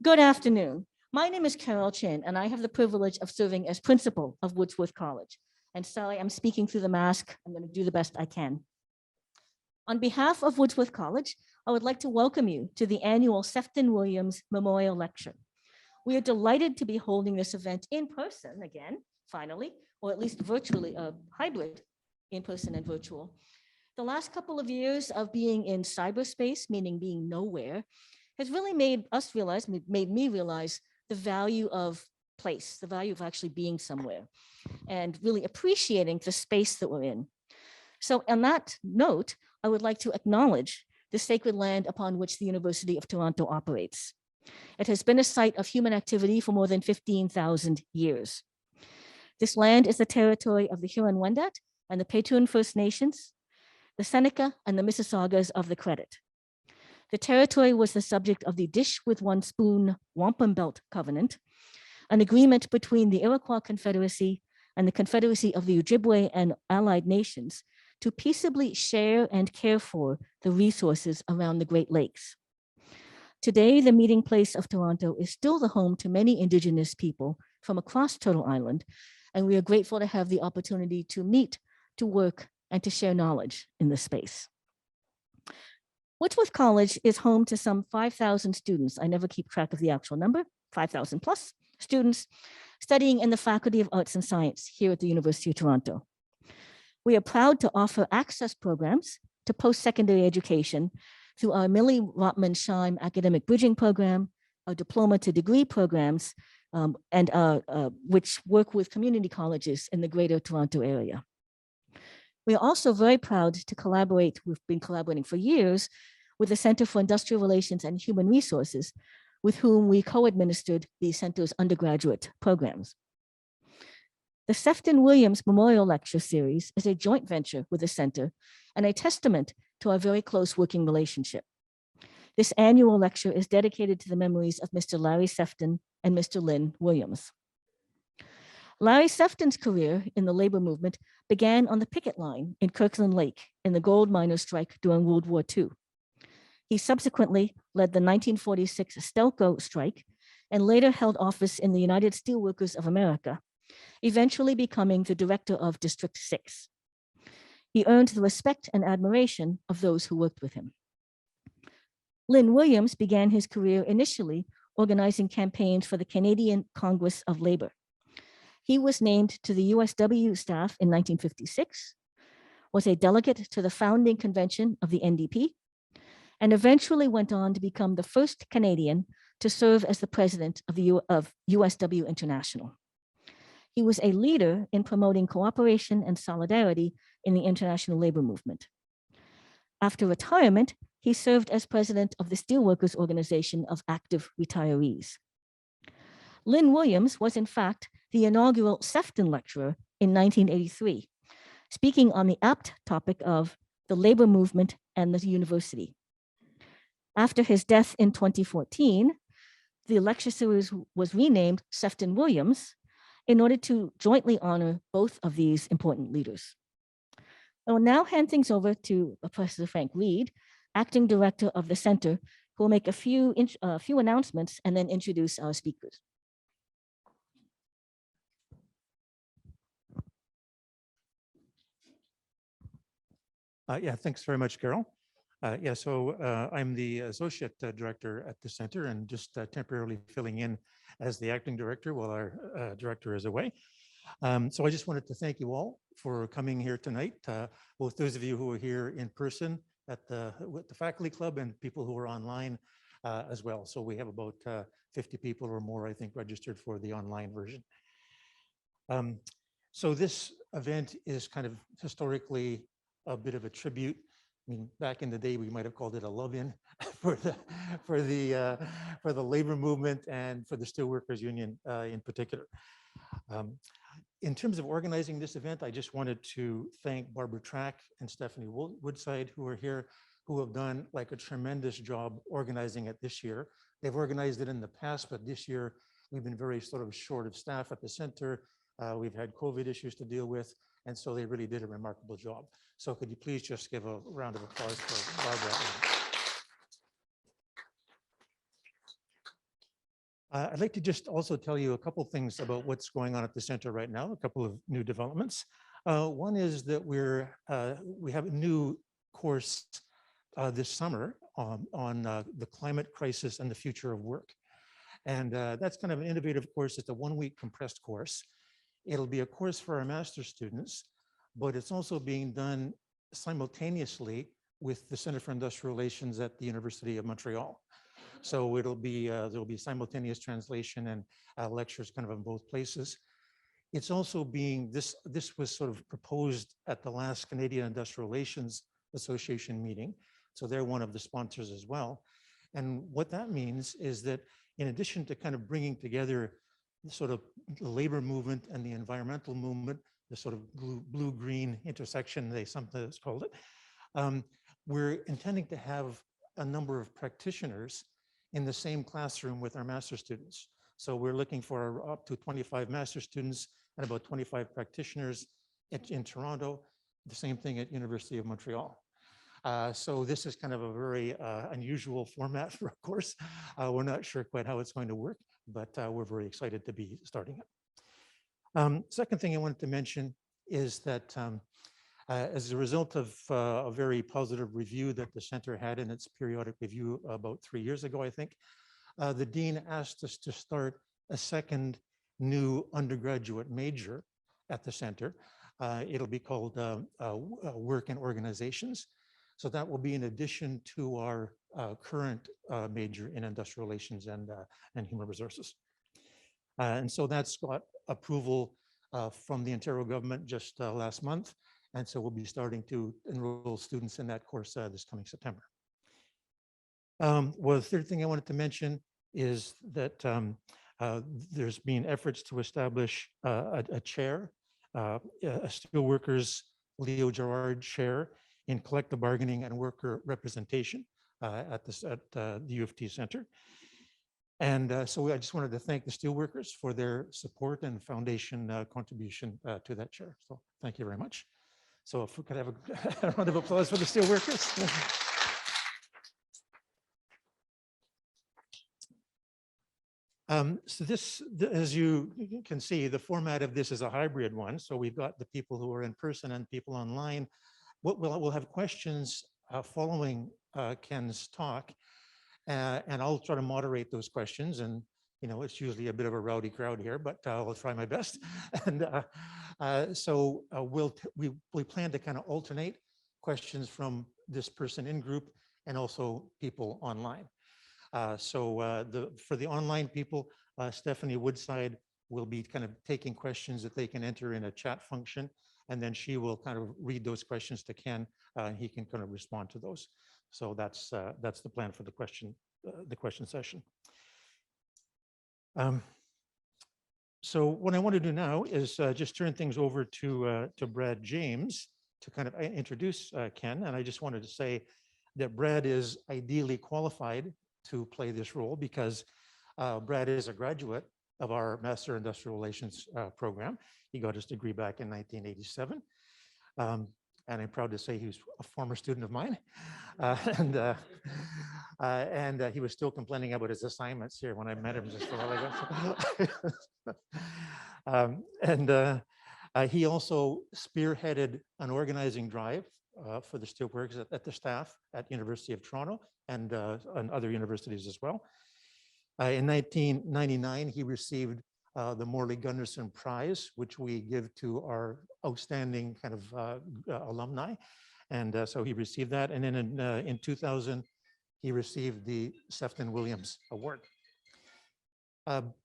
Good afternoon. My name is Carol Chin, and I have the privilege of serving as principal of Woodsworth College. And sorry, I'm speaking through the mask. I'm going to do the best I can. On behalf of Woodsworth College, I would like to welcome you to the annual Sefton-Williams Memorial Lecture. We are delighted to be holding this event in person again, finally, or at least virtually, hybrid, in person and virtual. The last couple of years of being in cyberspace, meaning being nowhere, has really made me realize the value of place, the value of actually being somewhere, and really appreciating the space that we're in. So on that note, I would like to acknowledge the sacred land upon which the University of Toronto operates. It has been a site of human activity for more than 15,000 years. This land is the territory of the Huron-Wendat and the Petun First Nations, the Seneca and the Mississaugas of the Credit. The territory was the subject of the Dish with One Spoon Wampum Belt Covenant, an agreement between the Iroquois Confederacy and the Confederacy of the Ojibwe and allied nations to peaceably share and care for the resources around the Great Lakes. Today, the meeting place of Toronto is still the home to many Indigenous people from across Turtle Island, and we are grateful to have the opportunity to meet, to work, and to share knowledge in this space. Woodsworth College is home to some 5,000 students. I never keep track of the actual number, 5,000 plus students studying in the Faculty of Arts and Science here at the University of Toronto. We are proud to offer access programs to post-secondary education through our Millie Rotman Scheim Academic Bridging Program, our Diploma to Degree programs, which work with community colleges in the Greater Toronto area. We are also very proud to collaborate, we've been collaborating for years, with the Center for Industrial Relations and Human Resources, with whom we co-administered the center's undergraduate programs. The Sefton-Williams Memorial Lecture Series is a joint venture with the center and a testament to our very close working relationship. This annual lecture is dedicated to the memories of Mr. Larry Sefton and Mr. Lynn Williams. Larry Sefton's career in the labor movement began on the picket line in Kirkland Lake in the gold miners' strike during World War II. He subsequently led the 1946 Stelco strike and later held office in the United Steelworkers of America, eventually becoming the director of District 6. He earned the respect and admiration of those who worked with him. Lynn Williams began his career initially organizing campaigns for the Canadian Congress of Labor. He was named to the USW staff in 1956, was a delegate to the founding convention of the NDP, and eventually went on to become the first Canadian to serve as the president of USW International. He was a leader in promoting cooperation and solidarity in the international labor movement. After retirement, he served as president of the Steelworkers Organization of Active Retirees. Lynn Williams was, in fact, the inaugural Sefton lecturer in 1983, speaking on the apt topic of the labor movement and the university. After his death in 2014, the lecture series was renamed Sefton-Williams in order to jointly honor both of these important leaders. I will now hand things over to Professor Frank Reed, acting director of the center, who will make a few announcements and then introduce our speakers. Yeah, thanks very much, Carol. I'm the associate director at the center and just temporarily filling in as the acting director while our director is away. So I just wanted to thank you all for coming here tonight, both those of you who are here in person with the faculty club and people who are online as well. So we have about 50 people or more, I think, registered for the online version. So this event is kind of historically a bit of a tribute. I mean, back in the day, we might have called it a love-in for the labor movement and for the Steelworkers Union in particular. In terms of organizing this event, I just wanted to thank Barbara Track and Stephanie Woodside, who are here, who have done like a tremendous job organizing it this year. They've organized it in the past, but this year we've been very sort of short of staff at the center. We've had COVID issues to deal with, and so they really did a remarkable job. So could you please just give a round of applause for Barbara? I'd like to just also tell you a couple things about what's going on at the center right now, a couple of new developments. One is that we have a new course this summer on the climate crisis and the future of work. And that's kind of an innovative course. It's a 1-week compressed course. It'll be a course for our master's students, but it's also being done simultaneously with the Center for Industrial Relations at the University of Montreal. So it'll be there'll be simultaneous translation and lectures kind of in both places. It's also being this was sort of proposed at the last Canadian Industrial Relations Association meeting. So they're one of the sponsors as well. And what that means is that in addition to kind of bringing together the sort of the labor movement and the environmental movement, the sort of blue-green intersection, they sometimes called it, we're intending to have a number of practitioners in the same classroom with our master students. So we're looking for up to 25 master students and about 25 practitioners in Toronto, the same thing at University of Montreal. So this is kind of a very unusual format for a course. We're not sure quite how it's going to work, but we're very excited to be starting it. Second thing I wanted to mention is that as a result of a very positive review that the center had in its periodic review about 3 years ago, I think, the dean asked us to start a second new undergraduate major at the center. It'll be called Work and Organizations. So that will be in addition to our current major in industrial relations and human resources. And so that's got approval from the Ontario government just last month. And so we'll be starting to enroll students in that course this coming September. Well, the third thing I wanted to mention is that there's been efforts to establish a chair, a Steelworkers Leo Gerard chair in collective bargaining and worker representation at the U of T Center. And so I just wanted to thank the Steelworkers for their support and foundation contribution to that chair. So thank you very much. So if we could have a round of applause for the Steelworkers. So this, as you can see, the format of this is a hybrid one. So we've got the people who are in person and people online. We'll have questions following Ken's talk, and I'll try to moderate those questions. And you know, it's usually a bit of a rowdy crowd here, but I'll try my best. And so we plan to kind of alternate questions from this person in group and also people online. For the online people, Stephanie Woodside will be kind of taking questions that they can enter in a chat function, and then she will kind of read those questions to Ken, and he can kind of respond to those. So that's the plan for the question session. So what I want to do now is just turn things over to Brad James to kind of introduce Ken. And I just wanted to say that Brad is ideally qualified to play this role because Brad is a graduate of our Master Industrial Relations program. He got his degree back in 1987. And I'm proud to say he was a former student of mine. And he was still complaining about his assignments here when I met him just a while ago. He also spearheaded an organizing drive for the Steelworkers at the staff at University of Toronto and other universities as well. In 1999, he received the Morley Gunderson Prize, which we give to our outstanding kind of alumni. And so he received that. And then in 2000, he received the Sefton-Williams Award.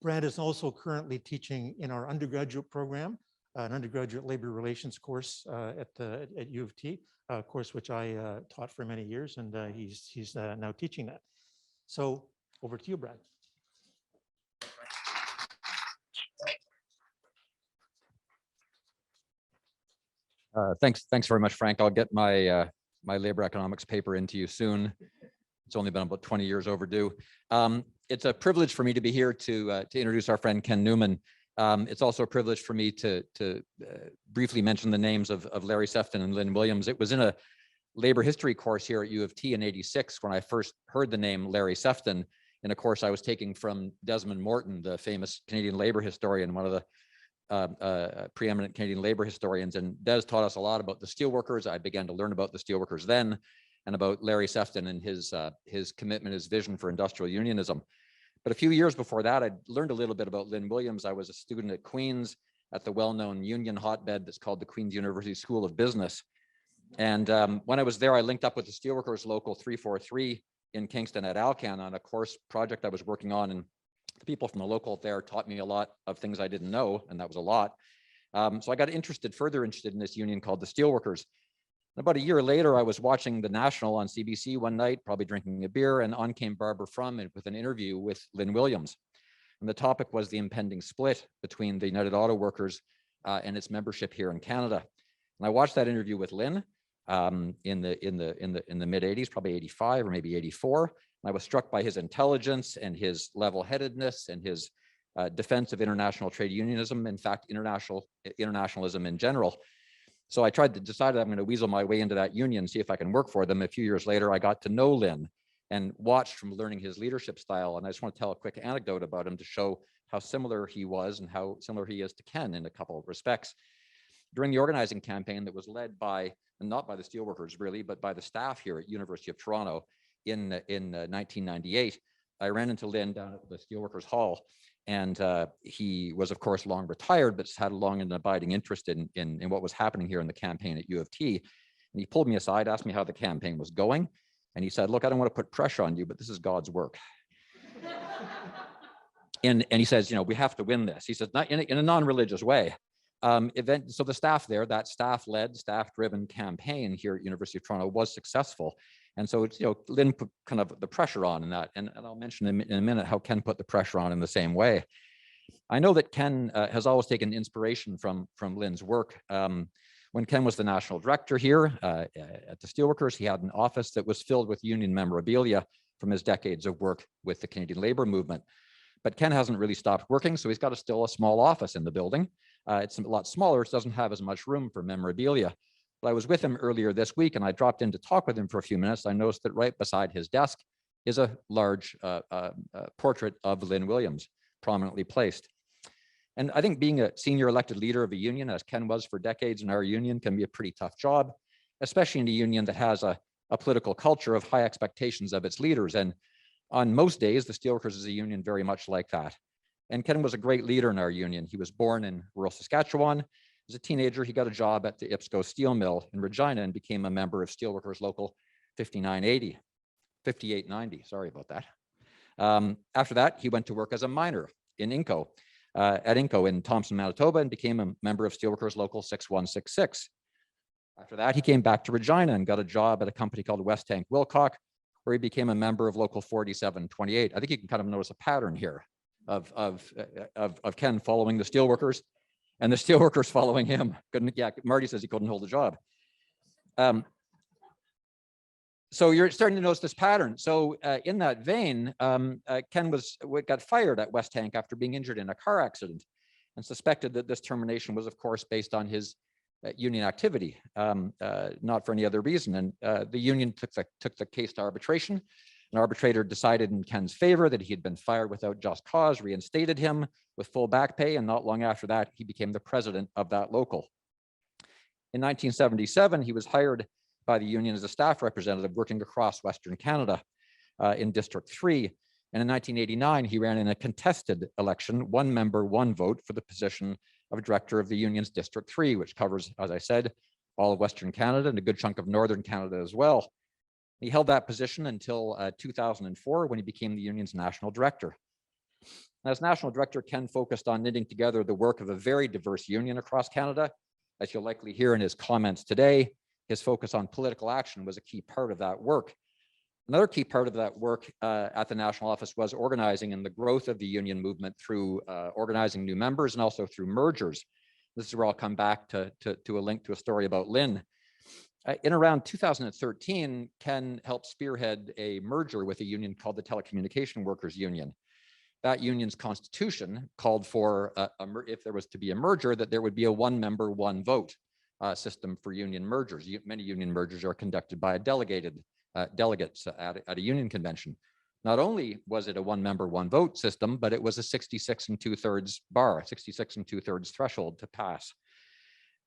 Brad is also currently teaching in our undergraduate program, an undergraduate labor relations course at U of T, a course which I taught for many years, and he's now teaching that. So over to you, Brad. Thanks very much, Frank. I'll get my my labor economics paper into you soon. It's only been about 20 years overdue. It's a privilege for me to be here to introduce our friend Ken Neumann. It's also a privilege for me to briefly mention the names of Larry Sefton and Lynn Williams. It was in a labor history course here at U of T in '86 when I first heard the name Larry Sefton, in a course I was taking from Desmond Morton, the famous Canadian labor historian, one of the preeminent Canadian labor historians. And Des taught us a lot about the steelworkers. I began to learn about the steelworkers then, and about Larry Sefton and his commitment, his vision for industrial unionism. But a few years before that, I learned a little bit about Lynn Williams. I was a student at Queen's at the well-known union hotbed that's called the Queen's University School of Business. And when I was there, I linked up with the Steelworkers Local 343 in Kingston at Alcan on a course project I was working on. And the people from the local there taught me a lot of things I didn't know, and that was a lot. So I got further interested in this union called the Steelworkers. About a year later, I was watching the National on CBC one night, probably drinking a beer, and on came Barbara Frum with an interview with Lynn Williams. And the topic was the impending split between the United Auto Workers and its membership here in Canada. And I watched that interview with Lynn in the mid 80s, probably 85 or maybe 84. And I was struck by his intelligence and his level-headedness and his defense of international trade unionism, in fact, internationalism in general. So I decided I'm going to weasel my way into that union, see if I can work for them. A few years later, I got to know Lynn and watched from learning his leadership style. And I just want to tell a quick anecdote about him to show how similar he was and how similar he is to Ken in a couple of respects. During the organizing campaign that was led by, and not by the steelworkers really, but by the staff here at University of Toronto in 1998, I ran into Lynn down at the Steelworkers Hall. And he was, of course, long retired, but had a long and abiding interest in what was happening here in the campaign at U of T. And he pulled me aside, asked me how the campaign was going. And he said, look, I don't want to put pressure on you, but this is God's work. and he says, you know, we have to win this. He says, not in a non-religious way. So the staff there, that staff-led, staff-driven campaign here at University of Toronto was successful. And so, you know, Lynn put kind of the pressure on in that. And I'll mention in a minute how Ken put the pressure on in the same way. I know that Ken has always taken inspiration from Lynn's work. When Ken was the national director here at the Steelworkers, he had an office that was filled with union memorabilia from his decades of work with the Canadian labor movement. But Ken hasn't really stopped working, so he's got still a small office in the building. It's a lot smaller, it doesn't have as much room for memorabilia. But I was with him earlier this week and I dropped in to talk with him for a few minutes. I noticed that right beside his desk is a large portrait of Lynn Williams, prominently placed. And I think being a senior elected leader of a union, as Ken was for decades in our union, can be a pretty tough job, especially in a union that has a political culture of high expectations of its leaders. And on most days, the Steelworkers is a union very much like that. And Ken was a great leader in our union. He was born in rural Saskatchewan. As a teenager, he got a job at the IPSCO steel mill in Regina and became a member of Steelworkers Local 5890, sorry about that. After that, he went to work as a miner in Inco, at Inco in Thompson, Manitoba, and became a member of Steelworkers Local 6166. After that, he came back to Regina and got a job at a company called West Tank Wilcock, where he became a member of Local 4728. I think you can kind of notice a pattern here of Ken following the Steelworkers and the Steelworkers following him. Marty says he couldn't hold a job. So you're starting to notice this pattern. So in that vein, Ken got fired at West Tank after being injured in a car accident and suspected that this termination was, of course, based on his union activity, not for any other reason. And the union took the case to arbitration. An arbitrator decided in Ken's favor that he had been fired without just cause, reinstated him with full back pay, and not long after that, he became the president of that local. In 1977, he was hired by the union as a staff representative working across Western Canada in District 3. And in 1989, he ran in a contested election, one member, one vote for the position of director of the union's District 3, which covers, as I said, all of Western Canada and a good chunk of Northern Canada as well. He held that position until 2004 when he became the union's national director. As national director, Ken focused on knitting together the work of a very diverse union across Canada. As you'll likely hear in his comments today, his focus on political action was a key part of that work. Another key part of that work at the national office was organizing and the growth of the union movement through organizing new members and also through mergers. This is where I'll come back to a link to a story about Lynn. In around 2013, Ken helped spearhead a merger with a union called the Telecommunication Workers Union. That union's constitution called for, if there was to be a merger, that there would be a one member, one vote system for union mergers. Many union mergers are conducted by a delegates at a union convention. Not only was it a one member, one vote system, but it was a 66 2/3 bar, 66 2/3 threshold to pass.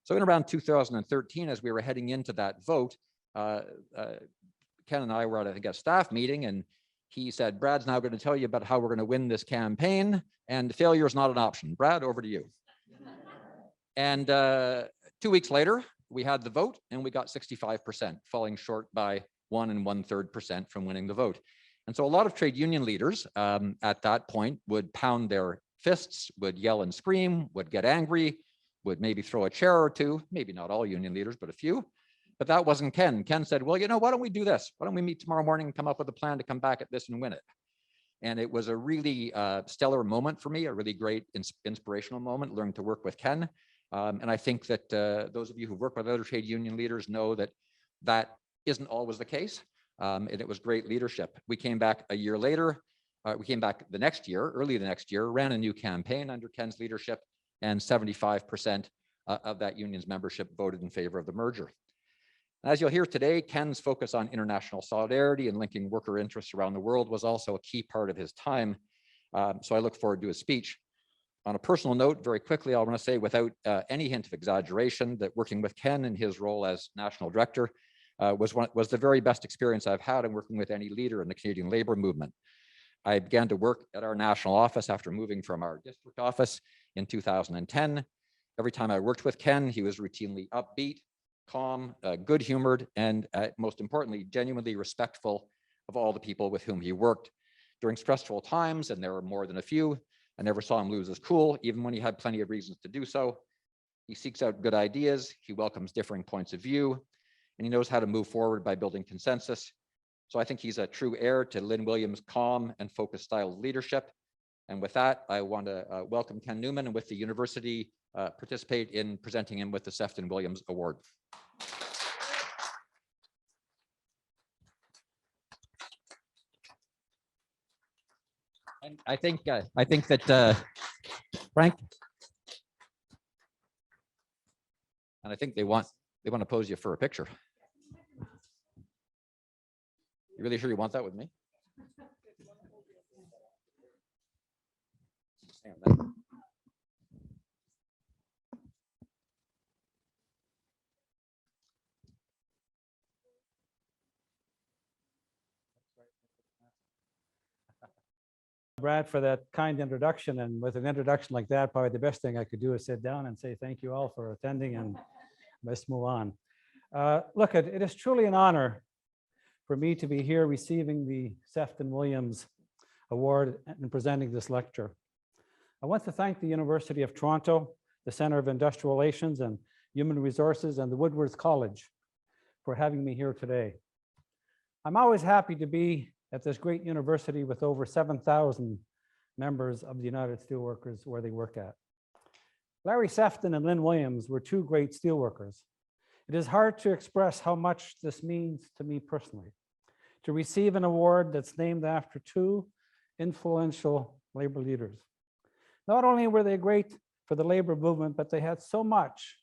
So in around 2013, as we were heading into that vote, Ken and I were at, I think, a staff meeting, and he said, Brad's now going to tell you about how we're going to win this campaign, and failure is not an option. Brad, over to you. And 2 weeks later, we had the vote, and we got 65%, falling short by 1 1/3% from winning the vote. And so a lot of trade union leaders at that point would pound their fists, would yell and scream, would get angry, would maybe throw a chair or two, maybe not all union leaders, but a few. But that wasn't Ken. Ken said, well, you know, why don't we do this? Why don't we meet tomorrow morning and come up with a plan to come back at this and win it? And it was a really stellar moment for me, a really great inspirational moment, learning to work with Ken. And I think that those of you who work with other trade union leaders know that that isn't always the case. And it was great leadership. We came back a year later. We came back the next year, early the next year, ran a new campaign under Ken's leadership, and 75% of that union's membership voted in favor of the merger. As you'll hear today, Ken's focus on international solidarity and linking worker interests around the world was also a key part of his time. So I look forward to his speech. On a personal note, very quickly, I want to say without any hint of exaggeration that working with Ken in his role as national director was the very best experience I've had in working with any leader in the Canadian labor movement. I began to work at our national office after moving from our district office in 2010. Every time I worked with Ken, he was routinely upbeat, calm, good-humored, and most importantly, genuinely respectful of all the people with whom he worked. During stressful times, and there were more than a few, I never saw him lose his cool, even when he had plenty of reasons to do so. He seeks out good ideas, he welcomes differing points of view, and he knows how to move forward by building consensus. So I think he's a true heir to Lynn Williams' calm and focused style of leadership. And with that, I want to welcome Ken Neumann, and with the university, participate in presenting him with the Sefton-Williams Award. And I think that Frank, and I think they want to pose you for a picture. You really sure you want that with me? Brad, for that kind introduction. And with an introduction like that, probably the best thing I could do is sit down and say thank you all for attending, and let's move on. Look, it is truly an honor for me to be here receiving the Sefton-Williams Award and presenting this lecture. I want to thank the University of Toronto, the Center of Industrial Relations and Human Resources, and the Woodward College for having me here today. I'm always happy to be at this great university with over 7,000 members of the United Steelworkers where they work at. Larry Sefton and Lynn Williams were two great steelworkers. It is hard to express how much this means to me personally, to receive an award that's named after two influential labor leaders. Not only were they great for the labor movement, but they had so much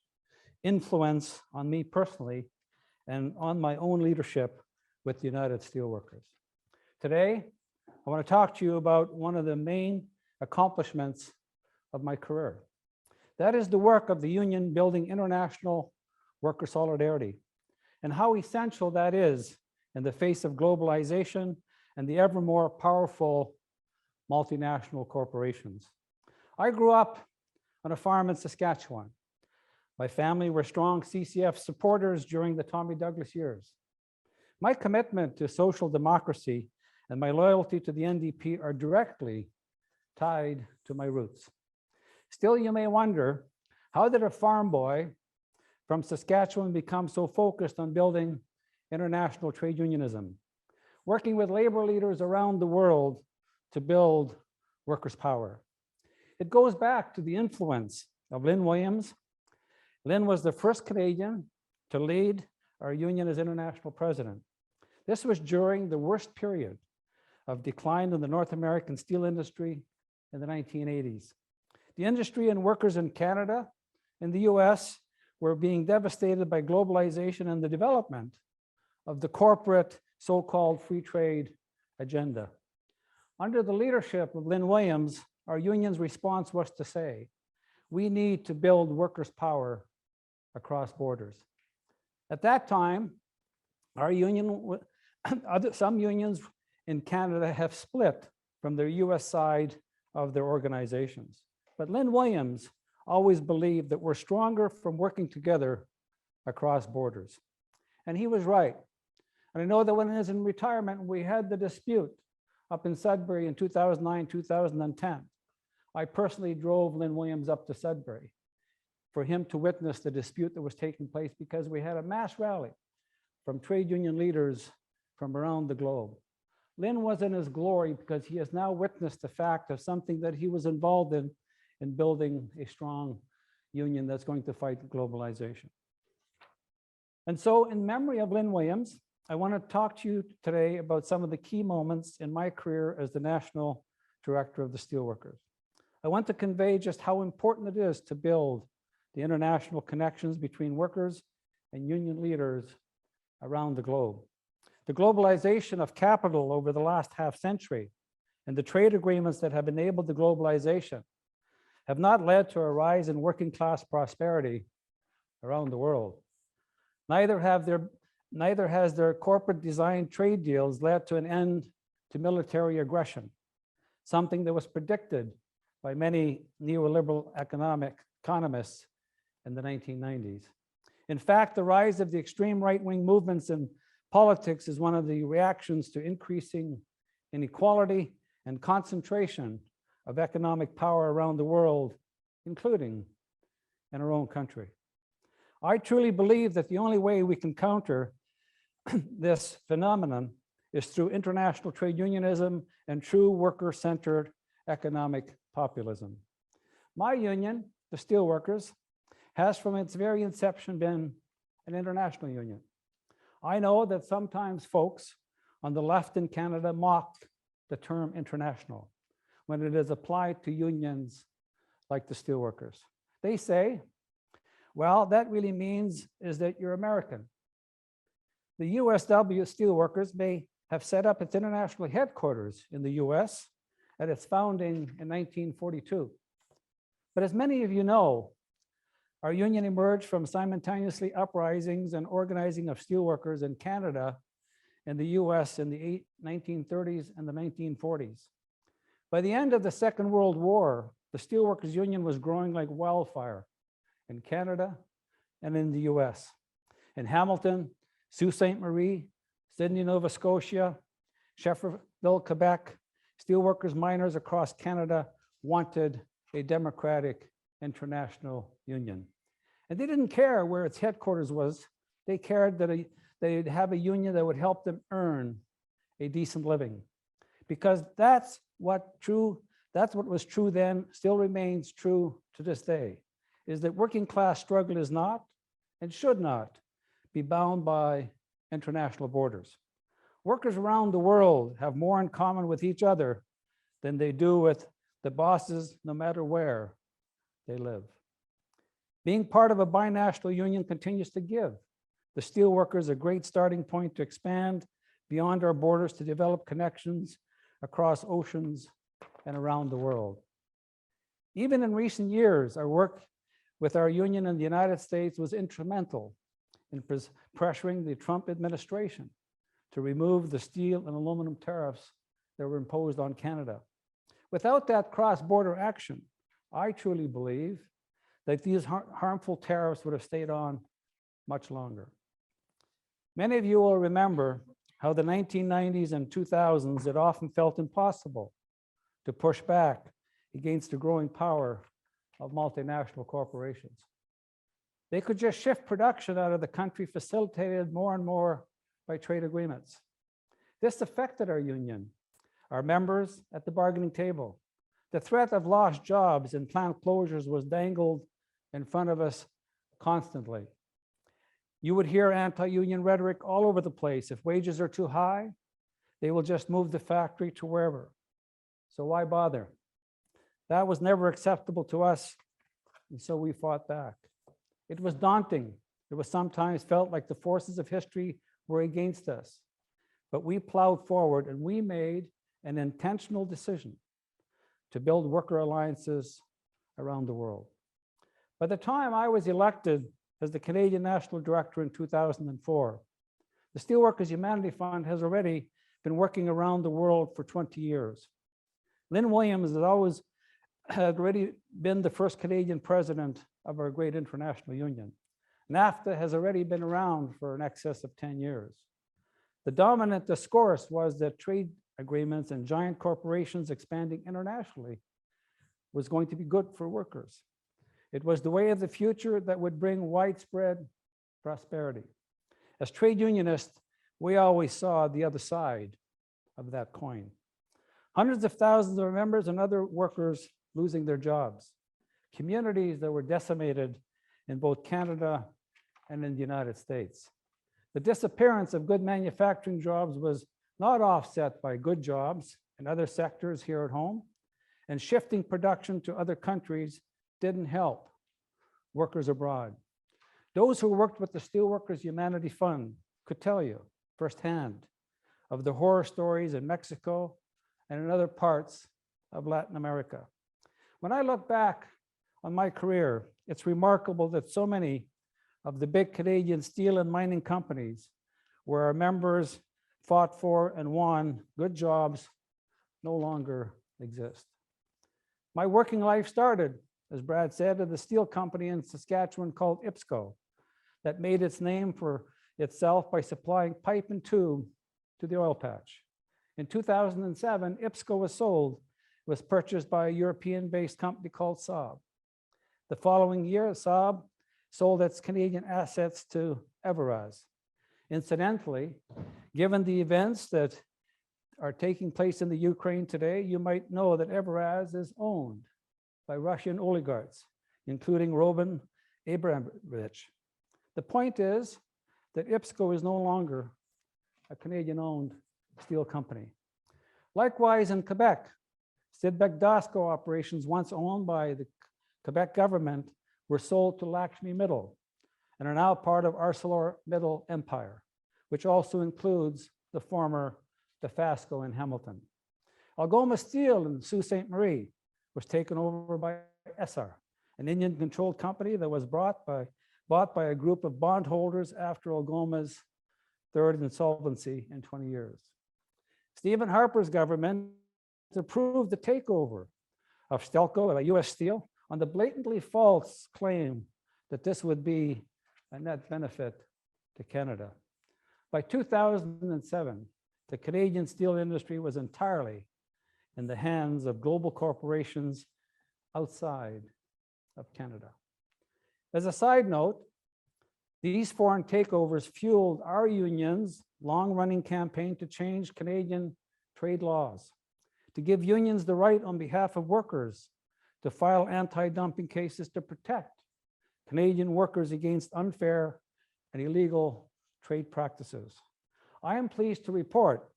influence on me personally and on my own leadership with the United Steelworkers. Today, I want to talk to you about one of the main accomplishments of my career. That is the work of the union building international worker solidarity, and how essential that is in the face of globalization and the ever more powerful multinational corporations. I grew up on a farm in Saskatchewan. My family were strong CCF supporters during the Tommy Douglas years. My commitment to social democracy and my loyalty to the NDP are directly tied to my roots. Still, you may wonder, how did a farm boy from Saskatchewan become so focused on building international trade unionism, working with labor leaders around the world to build workers' power? It goes back to the influence of Lynn Williams. Lynn was the first Canadian to lead our union as international president. This was during the worst period of decline in the North American steel industry in the 1980s. The industry and workers in Canada and the US were being devastated by globalization and the development of the corporate so-called free trade agenda. Under the leadership of Lynn Williams, our union's response was to say, we need to build workers' power across borders. At that time, our union, some unions in Canada have split from the US side of their organizations. But Lynn Williams always believed that we're stronger from working together across borders. And he was right. And I know that when he was in retirement, we had the dispute up in Sudbury in 2009, 2010. I personally drove Lynn Williams up to Sudbury for him to witness the dispute that was taking place, because we had a mass rally from trade union leaders from around the globe. Lynn was in his glory because he has now witnessed the fact of something that he was involved in building a strong union that's going to fight globalization. And so in memory of Lynn Williams, I want to talk to you today about some of the key moments in my career as the National Director of the Steelworkers. I want to convey just how important it is to build the international connections between workers and union leaders around the globe. The globalization of capital over the last half century and the trade agreements that have enabled the globalization have not led to a rise in working class prosperity around the world. Neither has their corporate designed trade deals led to an end to military aggression, something that was predicted by many neoliberal economists in the 1990s. In fact, the rise of the extreme right-wing movements in politics is one of the reactions to increasing inequality and concentration of economic power around the world, including in our own country. I truly believe that the only way we can counter this phenomenon is through international trade unionism and true worker-centered economic populism. My union, the Steelworkers, has from its very inception been an international union. I know that sometimes folks on the left in Canada mock the term international when it is applied to unions like the Steelworkers. They say, well, that really means is that you're American. The USW Steelworkers may have set up its international headquarters in the US at its founding in 1942. But as many of you know, our union emerged from simultaneously uprisings and organizing of steelworkers in Canada and the US in the 1930s and the 1940s. By the end of the Second World War, the Steelworkers Union was growing like wildfire in Canada and in the US. In Hamilton, Sault Ste. Marie, Sydney, Nova Scotia, Shefferville, Quebec, steelworkers, miners across Canada wanted a democratic international union. And they didn't care where its headquarters was. They cared that they'd have a union that would help them earn a decent living. Because that's what was true then, still remains true to this day, is that working class struggle is not and should not be bound by international borders. Workers around the world have more in common with each other than they do with the bosses, no matter where they live. Being part of a binational union continues to give the steelworkers a great starting point to expand beyond our borders to develop connections across oceans and around the world. Even in recent years, our work with our union in the United States was instrumental in pressuring the Trump administration to remove the steel and aluminum tariffs that were imposed on Canada. Without that cross-border action, I truly believe that these harmful tariffs would have stayed on much longer. Many of you will remember how the 1990s and 2000s, it often felt impossible to push back against the growing power of multinational corporations. They could just shift production out of the country, facilitated more and more by trade agreements. This affected our union, our members at the bargaining table. The threat of lost jobs and plant closures was dangled in front of us constantly. You would hear anti-union rhetoric all over the place. If wages are too high, they will just move the factory to wherever. So why bother? That was never acceptable to us, and so we fought back. It was daunting. It was sometimes felt like the forces of history were against us. But we plowed forward and we made an intentional decision to build worker alliances around the world. By the time I was elected as the Canadian National Director in 2004, the Steelworkers Humanity Fund has already been working around the world for 20 years. Lynn Williams had already been the first Canadian president of our great international union. NAFTA has already been around for in excess of 10 years. The dominant discourse was that trade agreements and giant corporations expanding internationally was going to be good for workers. It was the way of the future that would bring widespread prosperity. As trade unionists, we always saw the other side of that coin. Hundreds of thousands of members and other workers losing their jobs. Communities that were decimated in both Canada and in the United States. The disappearance of good manufacturing jobs was not offset by good jobs in other sectors here at home, and shifting production to other countries didn't help workers abroad. Those who worked with the Steelworkers Humanity Fund could tell you firsthand of the horror stories in Mexico and in other parts of Latin America. When I look back on my career, it's remarkable that so many of the big Canadian steel and mining companies where our members fought for and won good jobs no longer exist. My working life started, as Brad said, at the steel company in Saskatchewan called IPSCO that made its name for itself by supplying pipe and tube to the oil patch. In 2007, IPSCO was sold, was purchased by a European-based company called Saab. The following year, Saab sold its Canadian assets to Everaz. Incidentally, given the events that are taking place in the Ukraine today, you might know that Everaz is owned by Russian oligarchs, including Roman Abramovich. The point is that IPSCO is no longer a Canadian-owned steel company. Likewise, in Quebec, Sidbeck Dasco operations, once owned by the Quebec government, were sold to Lakshmi Mittal and are now part of ArcelorMittal empire, which also includes the former Dofasco in Hamilton. Algoma Steel in Sault Ste. Marie was taken over by Essar, an Indian-controlled company that was bought by a group of bondholders after Algoma's third insolvency in 20 years. Stephen Harper's government approved the takeover of Stelco by US Steel on the blatantly false claim that this would be a net benefit to Canada. By 2007, the Canadian steel industry was entirely in the hands of global corporations outside of Canada. As a side note, these foreign takeovers fueled our union's long-running campaign to change Canadian trade laws, to give unions the right on behalf of workers to file anti-dumping cases to protect Canadian workers against unfair and illegal trade practices. I am pleased to report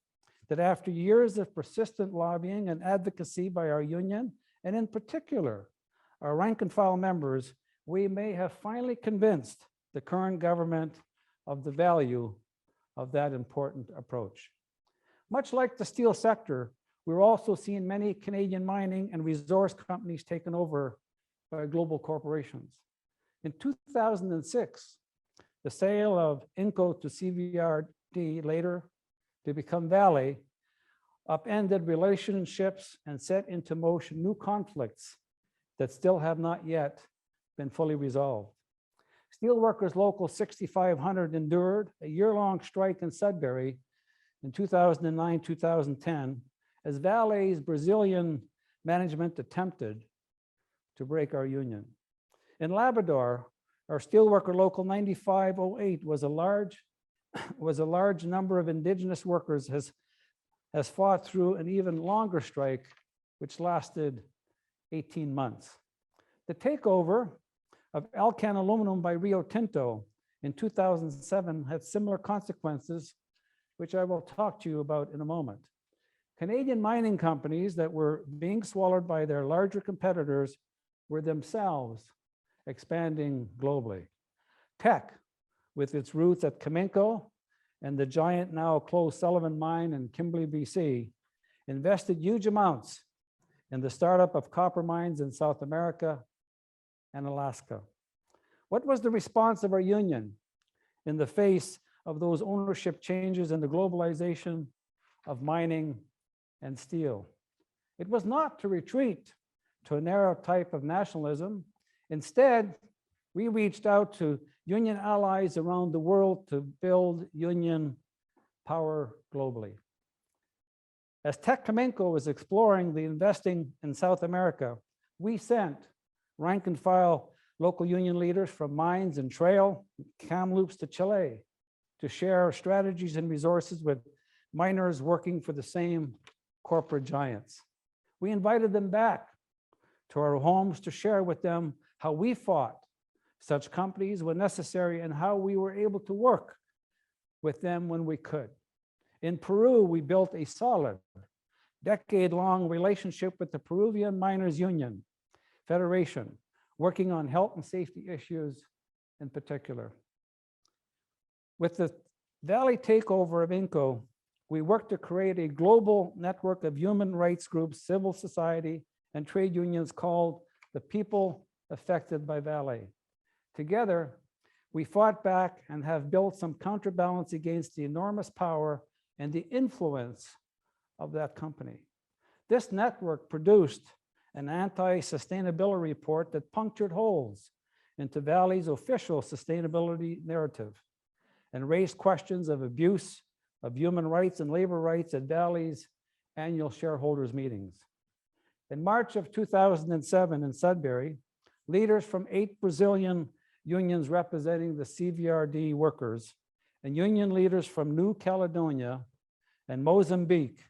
that after years of persistent lobbying and advocacy by our union, and in particular, our rank and file members, we may have finally convinced the current government of the value of that important approach. Much like the steel sector, we're also seeing many Canadian mining and resource companies taken over by global corporations. In 2006, the sale of Inco to CVRD, later to become Vale, upended relationships and set into motion new conflicts that still have not yet been fully resolved. Steelworkers Local 6500 endured a year-long strike in Sudbury in 2009-2010 as Vale's Brazilian management attempted to break our union. In Labrador, our Steelworker Local 9508 was a large number of Indigenous workers has fought through an even longer strike, which lasted 18 months. The takeover of Alcan Aluminum by Rio Tinto in 2007 had similar consequences, which I will talk to you about in a moment. Canadian mining companies that were being swallowed by their larger competitors were themselves expanding globally. Teck, with its roots at Cominco and the giant now closed Sullivan mine in Kimberley, BC, invested huge amounts in the startup of copper mines in South America and Alaska. What was the response of our union in the face of those ownership changes and the globalization of mining and steel? It was not to retreat to a narrow type of nationalism. Instead, we reached out to union allies around the world to build union power globally. As Tecnomenco was exploring the investing in South America, we sent rank and file local union leaders from mines and trail, Kamloops to Chile, to share strategies and resources with miners working for the same corporate giants. We invited them back to our homes to share with them how we fought such companies when necessary and how we were able to work with them when we could. In Peru, we built a solid, decade-long relationship with the Peruvian Miners Union Federation, working on health and safety issues in particular. With the Valley takeover of Inco, we worked to create a global network of human rights groups, civil society, and trade unions called the People Affected by Valley. Together, we fought back and have built some counterbalance against the enormous power and the influence of that company. This network produced an anti-sustainability report that punctured holes into Valley's official sustainability narrative and raised questions of abuse of human rights and labor rights at Valley's annual shareholders meetings. In March of 2007 in Sudbury, leaders from 8 Brazilian unions representing the CVRD workers and union leaders from New Caledonia and Mozambique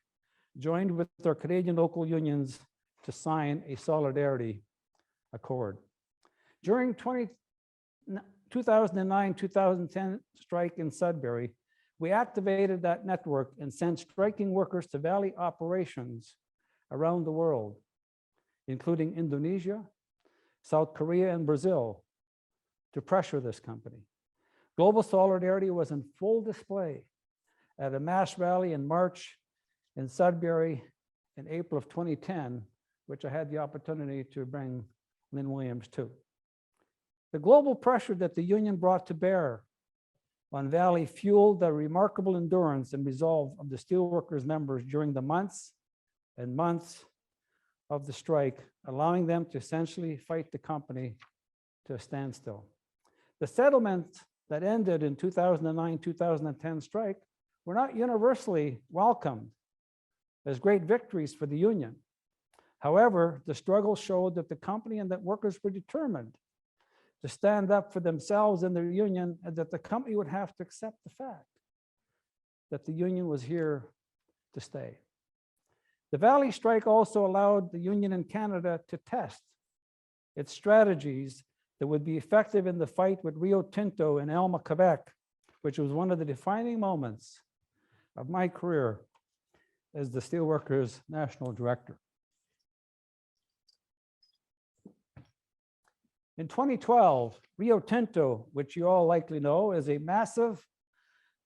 joined with their Canadian local unions to sign a solidarity accord. During 2009-2010 strike in Sudbury, we activated that network and sent striking workers to Valley operations around the world, including Indonesia, South Korea, and Brazil, to pressure this company. Global solidarity was in full display at a mass rally in March in Sudbury in April of 2010, which I had the opportunity to bring Lynn Williams to. The global pressure that the union brought to bear on Valley fueled the remarkable endurance and resolve of the steelworkers members during the months and months of the strike, allowing them to essentially fight the company to a standstill. The settlements that ended in 2009-2010 strike were not universally welcomed as great victories for the union. However, the struggle showed that the company and that workers were determined to stand up for themselves and their union, and that the company would have to accept the fact that the union was here to stay. The Valley strike also allowed the union in Canada to test its strategies that would be effective in the fight with Rio Tinto in Alma, Quebec, which was one of the defining moments of my career as the Steelworkers National Director. In 2012, Rio Tinto, which you all likely know, is a massive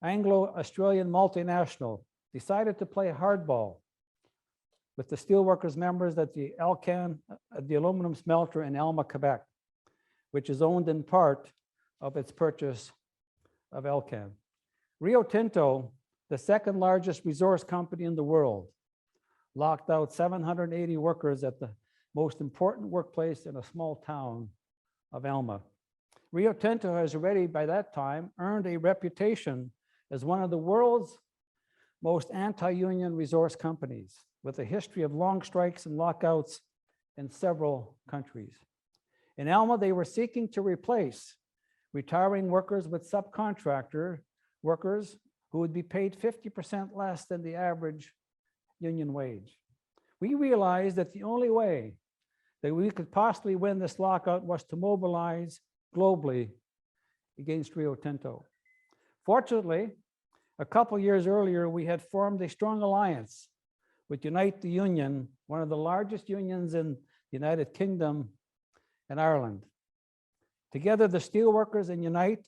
Anglo-Australian multinational, decided to play hardball with the steelworkers members at the Alcan, the aluminum smelter in Alma, Quebec, which is owned in part of its purchase of Alcan. Rio Tinto, the second largest resource company in the world, locked out 780 workers at the most important workplace in a small town of Alma. Rio Tinto has already, by that time, earned a reputation as one of the world's most anti-union resource companies, with a history of long strikes and lockouts in several countries. In Alma, they were seeking to replace retiring workers with subcontractor workers who would be paid 50% less than the average union wage. We realized that the only way that we could possibly win this lockout was to mobilize globally against Rio Tinto. Fortunately, a couple years earlier, we had formed a strong alliance with Unite the Union, one of the largest unions in the United Kingdom and Ireland. Together, the steelworkers and Unite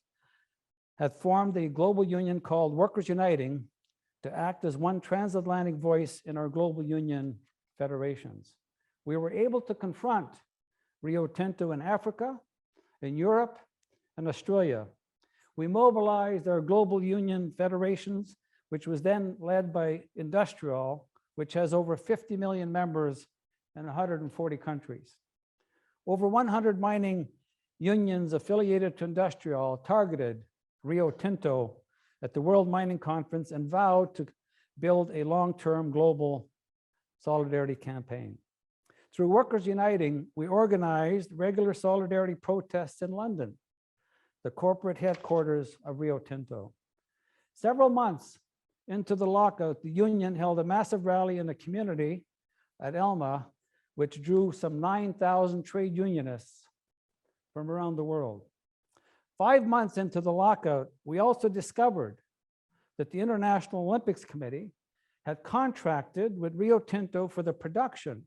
had formed a global union called Workers Uniting to act as one transatlantic voice in our global union federations. We were able to confront Rio Tinto in Africa, in Europe, and Australia. We mobilized our global union federations, which was then led by Industrial, which has over 50 million members in 140 countries. Over 100 mining unions affiliated to Industrial targeted Rio Tinto at the World Mining Conference and vowed to build a long-term global solidarity campaign. Through Workers Uniting, we organized regular solidarity protests in London, the corporate headquarters of Rio Tinto. Several months into the lockout, the union held a massive rally in the community at Elma, which drew some 9,000 trade unionists from around the world. 5 months into the lockout, we also discovered that the International Olympics Committee had contracted with Rio Tinto for the production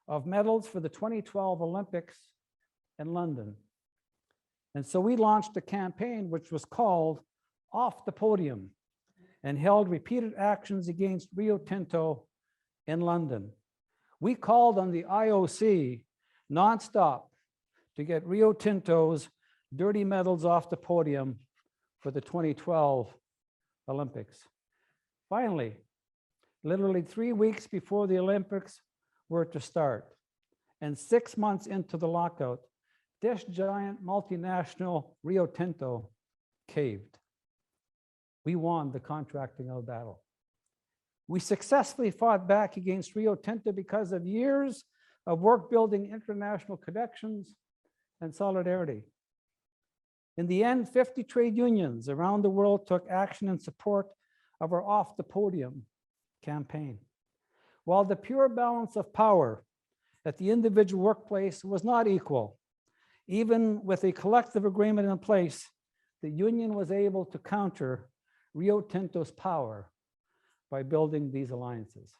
of medals for the 2012 Olympics in London. And so we launched a campaign which was called Off the Podium and held repeated actions against Rio Tinto in London. We called on the IOC nonstop to get Rio Tinto's dirty medals off the podium for the 2012 Olympics. Finally, literally 3 weeks before the Olympics were to start, and 6 months into the lockout, this giant multinational Rio Tinto caved. We won the contracting out battle. We successfully fought back against Rio Tinto because of years of work building international connections and solidarity. In the end, 50 trade unions around the world took action in support of our Off the Podium campaign. While the pure balance of power at the individual workplace was not equal, even with a collective agreement in place, the union was able to counter Rio Tinto's power by building these alliances.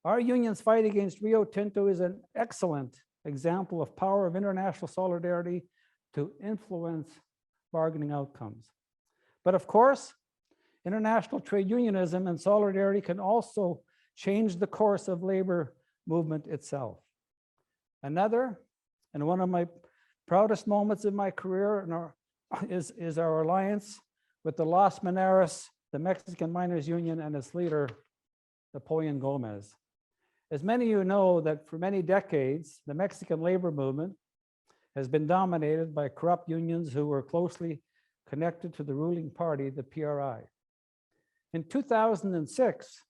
Our union's fight against Rio Tinto is an excellent example of power of international solidarity to influence bargaining outcomes. But of course, international trade unionism and solidarity can also change the course of labor movement itself. Another, and one of my proudest moments in my career is our alliance with the Los Mineros, the Mexican Miners Union, and its leader, Napoleon Gomez. As many of you know, that for many decades, the Mexican labor movement has been dominated by corrupt unions who were closely connected to the ruling party, the PRI. In 2006,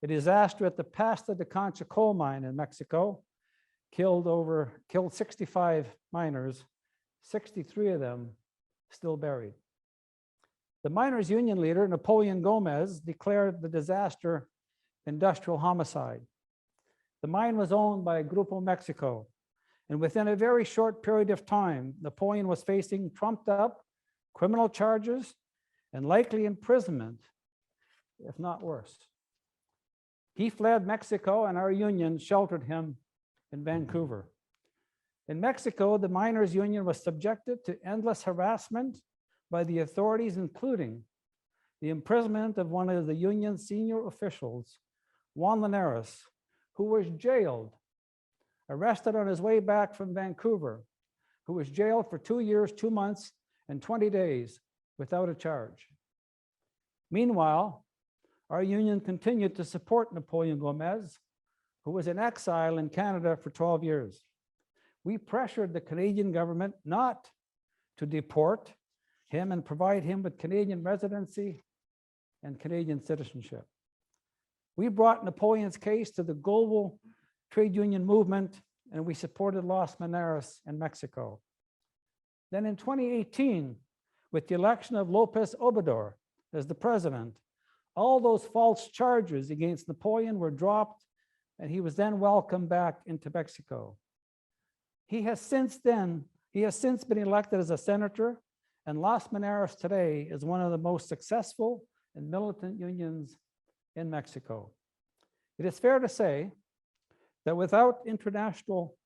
a disaster at the Pasta de Concha coal mine in Mexico killed 65 miners, 63 of them still buried. The miners' union leader, Napoleon Gomez, declared the disaster industrial homicide. The mine was owned by Grupo Mexico, and within a very short period of time, Napoleon was facing trumped up criminal charges and likely imprisonment, if not worse. He fled Mexico, and our union sheltered him in Vancouver. In Mexico, the miners' union was subjected to endless harassment by the authorities, including the imprisonment of one of the union's senior officials, Juan Linares, who was jailed, arrested on his way back from Vancouver, who was jailed for 2 years, 2 months, and 20 days without a charge. Meanwhile, our union continued to support Napoleon Gomez, who was in exile in Canada for 12 years. We pressured the Canadian government not to deport him and provide him with Canadian residency and Canadian citizenship. We brought Napoleon's case to the global trade union movement, and we supported Los Mineros in Mexico. Then in 2018, with the election of López Obrador as the president, all those false charges against Napoleon were dropped, and he was then welcomed back into Mexico. He has since been elected as a senator, and Los Mineros today is one of the most successful and militant unions in Mexico. It is fair to say that without international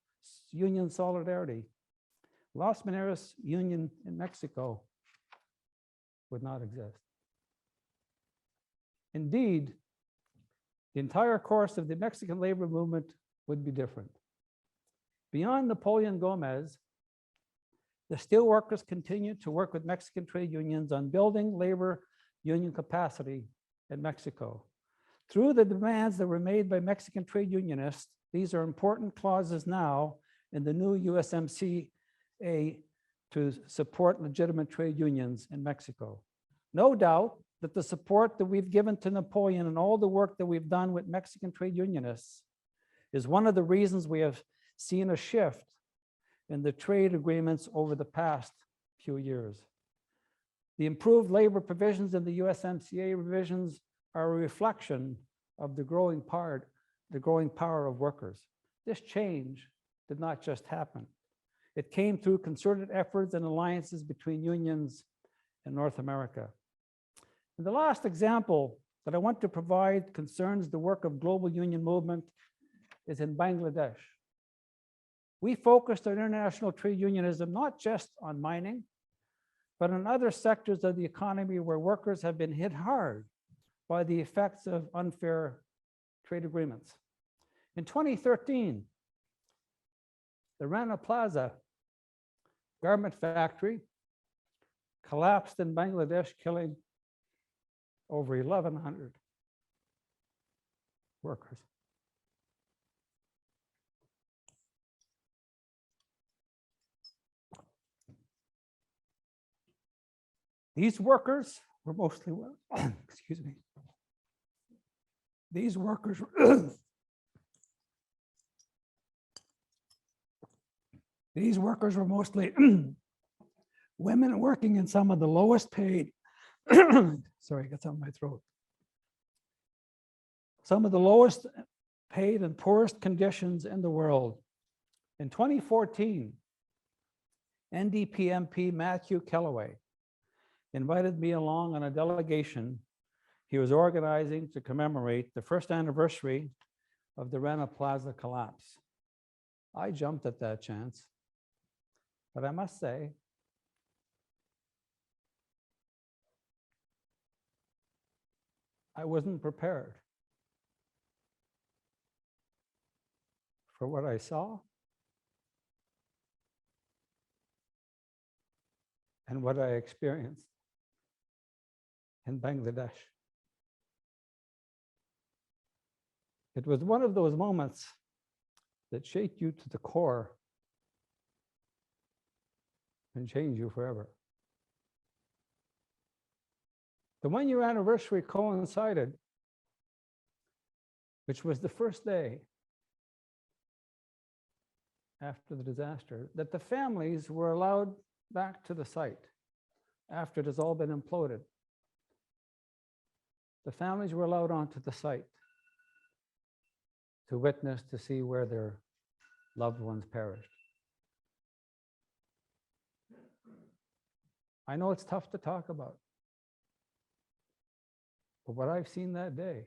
union solidarity, Los Mineros Union in Mexico would not exist. Indeed, the entire course of the Mexican labor movement would be different. Beyond Napoleon Gomez, the steelworkers continued to work with Mexican trade unions on building labor union capacity in Mexico. Through the demands that were made by Mexican trade unionists, these are important clauses now in the new USMCA to support legitimate trade unions in Mexico. No doubt that the support that we've given to Napoleon and all the work that we've done with Mexican trade unionists is one of the reasons we have seen a shift in the trade agreements over the past few years. The improved labor provisions in the USMCA revisions are a reflection of the growing power of workers. This change did not just happen. It came through concerted efforts and alliances between unions in North America. And the last example that I want to provide concerns the work of global union movement is in Bangladesh. We focused on international trade unionism not just on mining, but on other sectors of the economy where workers have been hit hard by the effects of unfair trade agreements. In 2013, the Rana Plaza garment factory collapsed in Bangladesh, killing over 1,100 workers. These workers were mostly, excuse me, these workers these workers were mostly women working in some of the lowest paid, sorry, got something in my throat. Some of the lowest paid and poorest conditions in the world. In 2014, NDP MP Matthew Kellaway invited me along on a delegation he was organizing to commemorate the first anniversary of the Rana Plaza collapse. I jumped at that chance, but I must say, I wasn't prepared for what I saw and what I experienced in Bangladesh. It was one of those moments that shake you to the core and change you forever. The 1-year anniversary coincided, which was the first day after the disaster, that the families were allowed back to the site after it has all been imploded. The families were allowed onto the site to witness, to see where their loved ones perished. I know it's tough to talk about, but what I've seen that day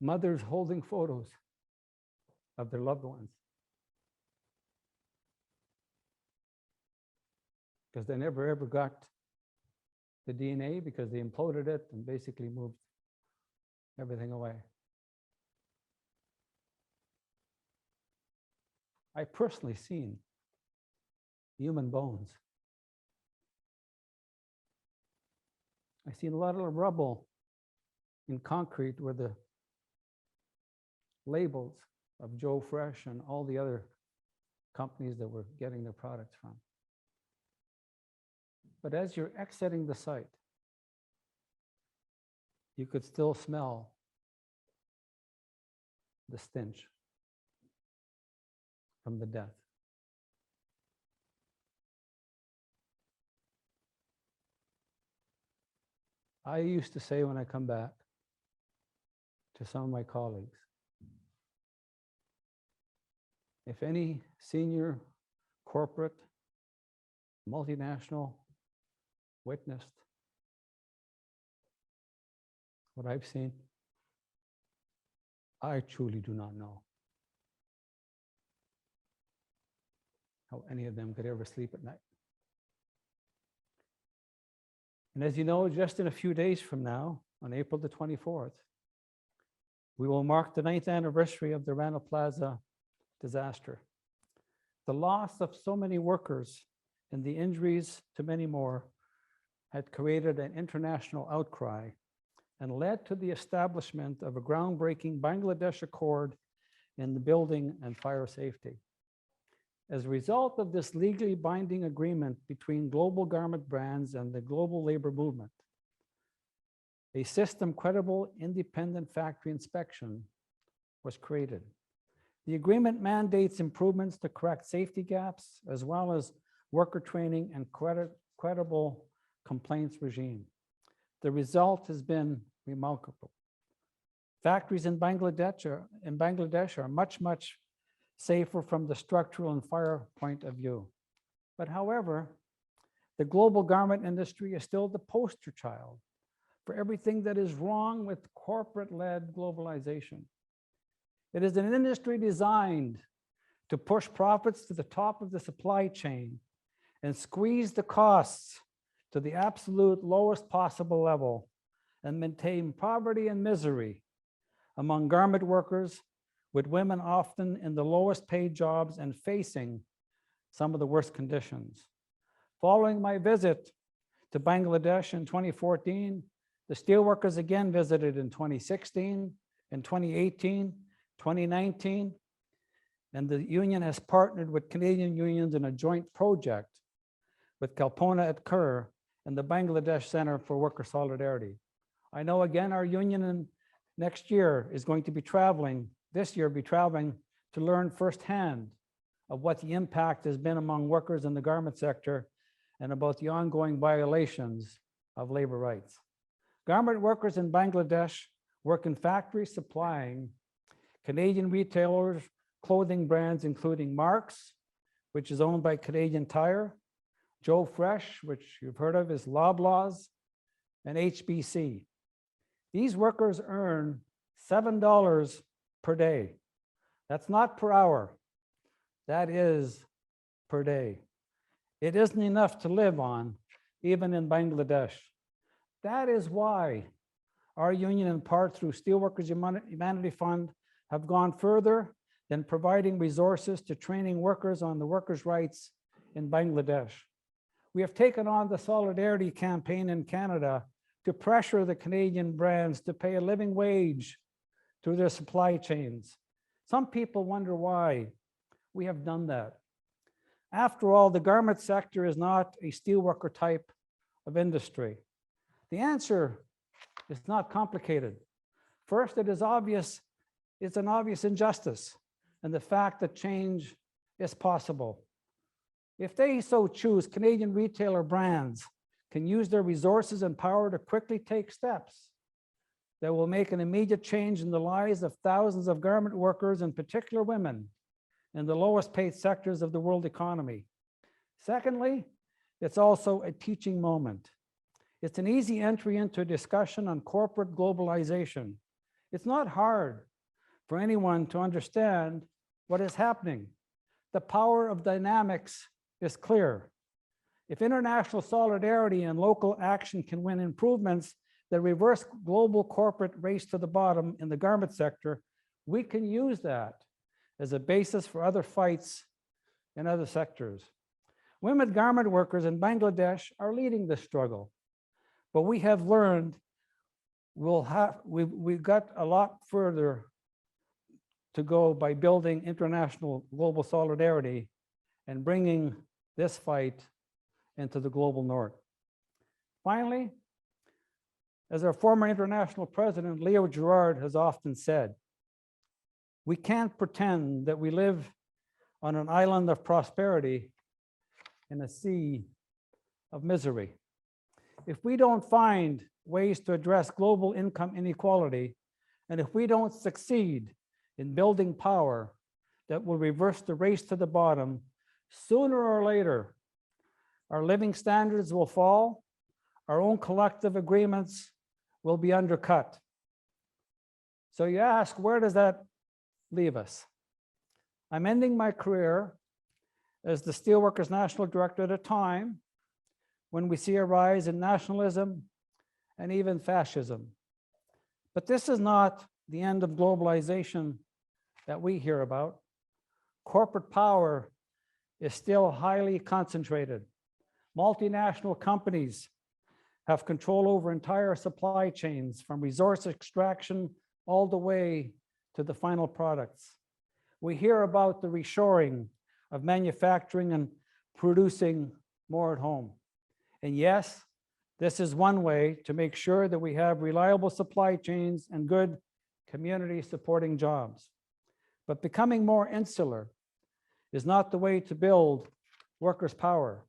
mothers holding photos of their loved ones because they never ever got the DNA because they imploded it and basically moved everything away. I personally seen human bones. I seen a lot of rubble in concrete where the labels of Joe Fresh and all the other companies that were getting their products from. But as you're exiting the site, you could still smell the stench from the death. I used to say when I come back to some of my colleagues, if any senior corporate multinational witnessed what I've seen, I truly do not know how any of them could ever sleep at night. And as you know, just in a few days from now, on April the 24th, we will mark the 9th anniversary of the Rana Plaza disaster. The loss of so many workers and the injuries to many more had created an international outcry and led to the establishment of a groundbreaking Bangladesh Accord in the building and fire safety. As a result of this legally binding agreement between global garment brands and the global labor movement, a system credible independent factory inspection was created. The agreement mandates improvements to correct safety gaps, as well as worker training and credible complaints regime. The result has been remarkable. Factories in Bangladesh are much safer from the structural and fire point of view. But however, the global garment industry is still the poster child for everything that is wrong with corporate-led globalization. It is an industry designed to push profits to the top of the supply chain and squeeze the costs to the absolute lowest possible level and maintain poverty and misery among garment workers, with women often in the lowest paid jobs and facing some of the worst conditions. Following my visit to Bangladesh in 2014, the steelworkers again visited in 2016, in 2018, 2019, and the union has partnered with Canadian unions in a joint project with Kalpona at Kerr and the Bangladesh Center for Worker Solidarity. I know again our union next year is going to be traveling, this year be traveling to learn firsthand of what the impact has been among workers in the garment sector and about the ongoing violations of labor rights. Garment workers in Bangladesh work in factories supplying Canadian retailers, clothing brands including Marks, which is owned by Canadian Tire, Joe Fresh, which you've heard of, is Loblaws, and HBC. These workers earn $7 per day. That's not per hour. That is per day. It isn't enough to live on, even in Bangladesh. That is why our union, in part through Steelworkers Humanity Fund, have gone further than providing resources to training workers on the workers' rights in Bangladesh. We have taken on the Solidarity campaign in Canada to pressure the Canadian brands to pay a living wage through their supply chains. Some people wonder why we have done that. After all, the garment sector is not a steelworker type of industry. The answer is not complicated. First, it is obvious, it's an obvious injustice, and the fact that change is possible. If they so choose, Canadian retailer brands can use their resources and power to quickly take steps that will make an immediate change in the lives of thousands of garment workers, in particular women, in the lowest paid sectors of the world economy. Secondly, it's also a teaching moment. It's an easy entry into a discussion on corporate globalization. It's not hard for anyone to understand what is happening. The power of dynamics is clear. If international solidarity and local action can win improvements that reverse global corporate race to the bottom in the garment sector, we can use that as a basis for other fights in other sectors. Women garment workers in Bangladesh are leading this struggle, but we have learned we've got a lot further to go by building international global solidarity and bringing this fight into the global north. Finally, as our former international president, Leo Gerard, has often said, we can't pretend that we live on an island of prosperity in a sea of misery. If we don't find ways to address global income inequality, and if we don't succeed in building power that will reverse the race to the bottom, sooner or later, our living standards will fall, our own collective agreements will be undercut. So you ask, where does that leave us? I'm ending my career as the Steelworkers National Director at a time when we see a rise in nationalism and even fascism. But this is not the end of globalization that we hear about. Corporate power is still highly concentrated. Multinational companies have control over entire supply chains, from resource extraction all the way to the final products. We hear about the reshoring of manufacturing and producing more at home. And yes, this is one way to make sure that we have reliable supply chains and good community supporting jobs. But becoming more insular is not the way to build workers' power.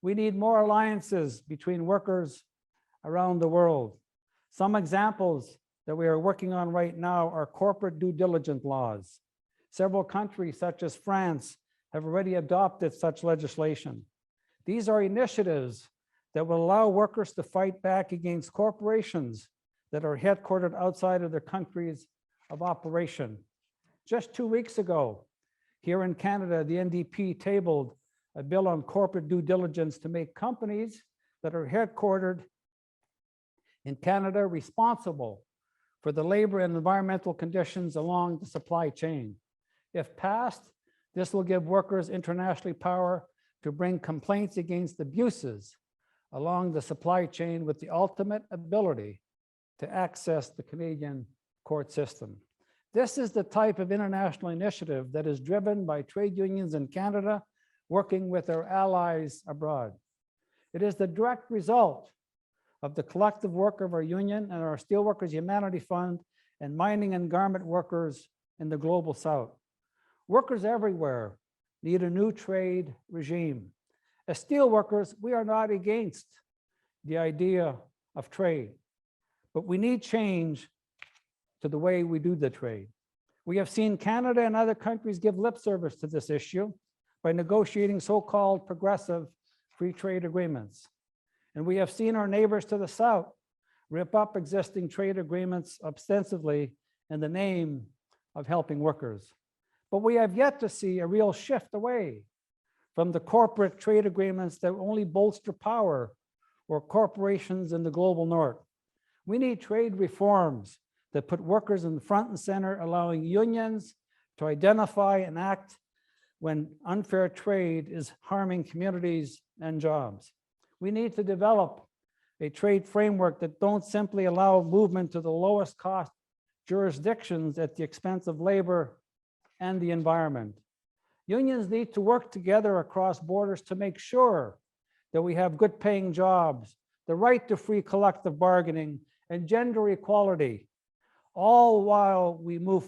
We need more alliances between workers around the world. Some examples that we are working on right now are corporate due diligence laws. Several countries, such as France, have already adopted such legislation. These are initiatives that will allow workers to fight back against corporations that are headquartered outside of their countries of operation. Just 2 weeks ago, here in Canada, the NDP tabled a bill on corporate due diligence to make companies that are headquartered in Canada responsible for the labor and environmental conditions along the supply chain. If passed, this will give workers internationally power to bring complaints against abuses along the supply chain, with the ultimate ability to access the Canadian court system. This is the type of international initiative that is driven by trade unions in Canada working with their allies abroad. It is the direct result of the collective work of our union and our Steelworkers Humanity Fund and mining and garment workers in the global south. Workers everywhere need a new trade regime. As steelworkers, we are not against the idea of trade, but we need change to the way we do the trade. We have seen Canada and other countries give lip service to this issue by negotiating so-called progressive free trade agreements. And we have seen our neighbors to the south rip up existing trade agreements ostensibly in the name of helping workers. But we have yet to see a real shift away from the corporate trade agreements that only bolster power or corporations in the global north. We need trade reforms that put workers in the front and center, allowing unions to identify and act when unfair trade is harming communities and jobs. We need to develop a trade framework that don't simply allow movement to the lowest cost jurisdictions at the expense of labor and the environment. Unions need to work together across borders to make sure that we have good paying jobs, the right to free collective bargaining, and gender equality, all while we move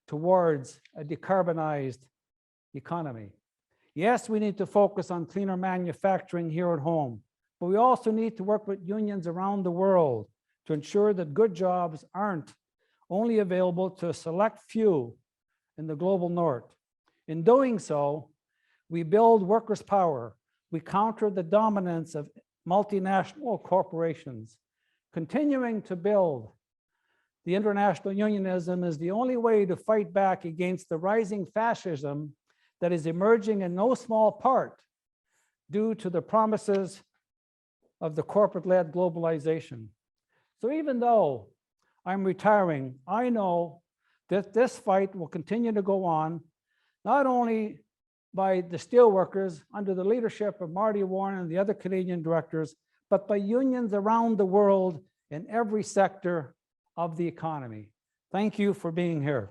towards a decarbonized economy. Yes, we need to focus on cleaner manufacturing here at home, but we also need to work with unions around the world to ensure that good jobs aren't only available to a select few in the global north. In doing so, we build workers' power. We counter the dominance of multinational corporations. Continuing to build the international unionism is the only way to fight back against the rising fascism that is emerging in no small part due to the promises of the corporate-led globalization. So even though I'm retiring, I know that this fight will continue to go on, not only by the steelworkers under the leadership of Marty Warren and the other Canadian directors, but by unions around the world in every sector of the economy. Thank you for being here.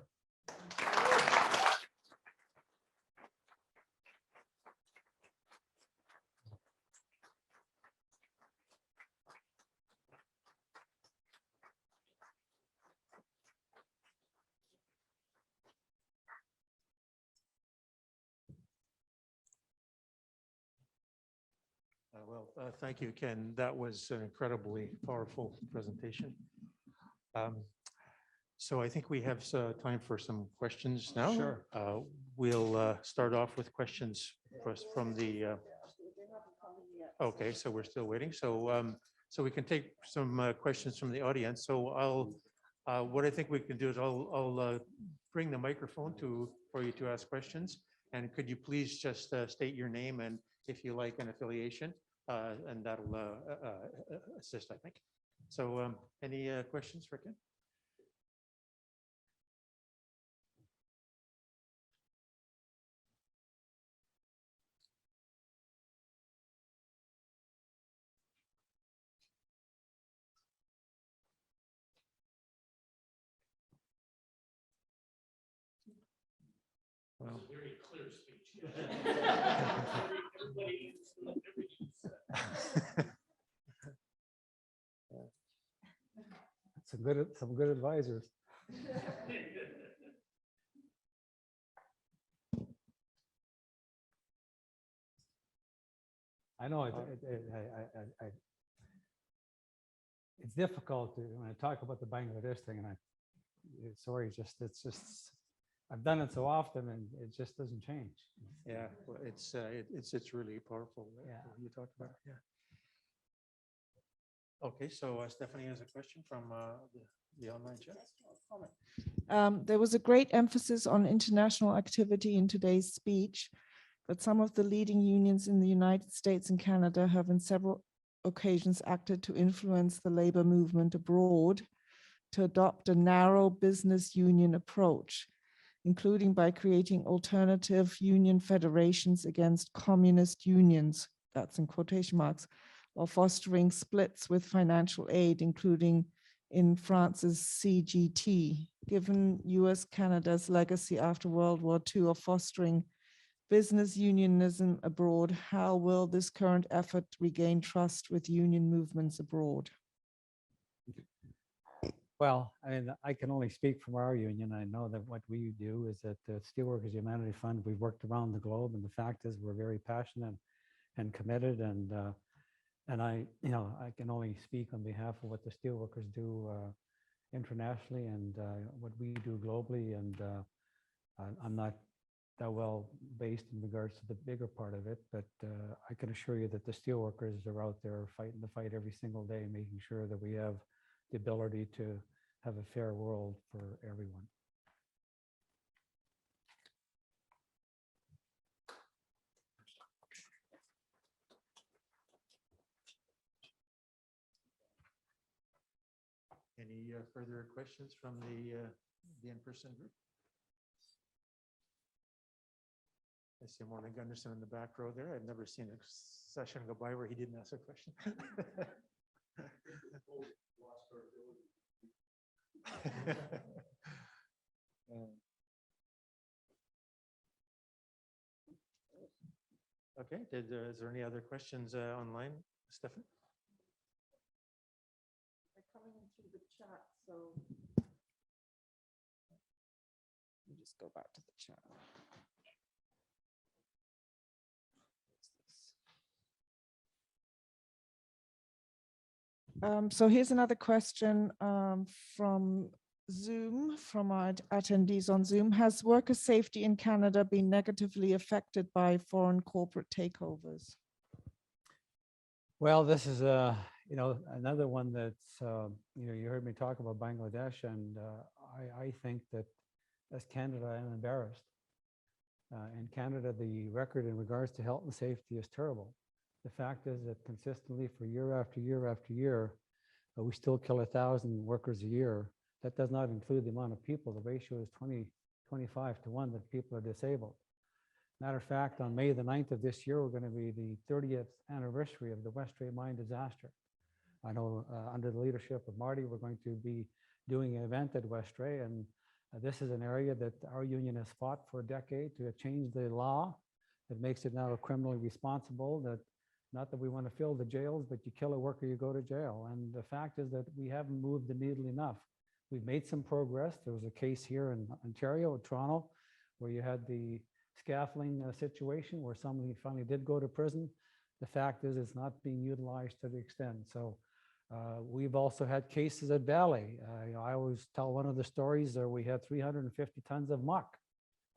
Thank you, Ken. That was an incredibly powerful presentation. So I think we have time for some questions now. Sure. We'll start off with questions from the. Okay, so we're still waiting. So so we can take some questions from the audience. So what I think we can do is I'll bring the microphone for you to ask questions. And could you please just state your name and, if you like, an affiliation. and that'll assist, I think. So any questions for Ken? Well, It's a very clear speech. Some good advisors. I know it's difficult when I talk about the Bangladesh thing, and it's just I've done it so often, and it just doesn't change. yeah, well, it's really powerful. Yeah. You talked about, yeah. Okay, so Stephanie has a question from the online chat. There was a great emphasis on international activity in today's speech, but some of the leading unions in the United States and Canada have on several occasions acted to influence the labor movement abroad to adopt a narrow business union approach, including by creating alternative union federations against communist unions, that's in quotation marks, while fostering splits with financial aid, including in France's CGT. Given US-Canada's legacy after World War II of fostering business unionism abroad, how will this current effort regain trust with union movements abroad? Well, I mean, I can only speak from our union. I know that what we do is that the Steelworkers Humanity Fund, we've worked around the globe, and the fact is we're very passionate and committed, and I can only speak on behalf of what the steelworkers do internationally and what we do globally. And I'm not that well based in regards to the bigger part of it, but I can assure you that the steelworkers are out there fighting the fight every single day, making sure that we have the ability to have a fair world for everyone. Any further questions from the in-person group? I see Morgan Gunderson in the back row there. I've never seen a session go by where he didn't ask a question. Okay, is there any other questions online, Stefan? They're coming in through the chat, so let me just go back to the chat. So here's another question from Zoom, from our attendees on Zoom. Has worker safety in Canada been negatively affected by foreign corporate takeovers? Well, this is another one that's you heard me talk about Bangladesh, and I think that as Canada, I'm embarrassed. In Canada, the record in regards to health and safety is terrible. The fact is that consistently for year after year after year, we still kill 1,000 workers a year. That does not include the amount of people. The ratio is 25 to 1 that people are disabled. Matter of fact, on May the 9th of this year, we're going to be the 30th anniversary of the Westray mine disaster. I know under the leadership of Marty, we're going to be doing an event at Westray, and this is an area that our union has fought for a decade to change the law that makes it now criminally responsible. That not that we want to fill the jails, but you kill a worker, you go to jail. And the fact is that we haven't moved the needle enough. We've made some progress. There was a case here in Ontario, Toronto, where you had the scaffolding situation where somebody finally did go to prison. The fact is it's not being utilized to the extent. So we've also had cases at Valley. I always tell one of the stories where we had 350 tons of muck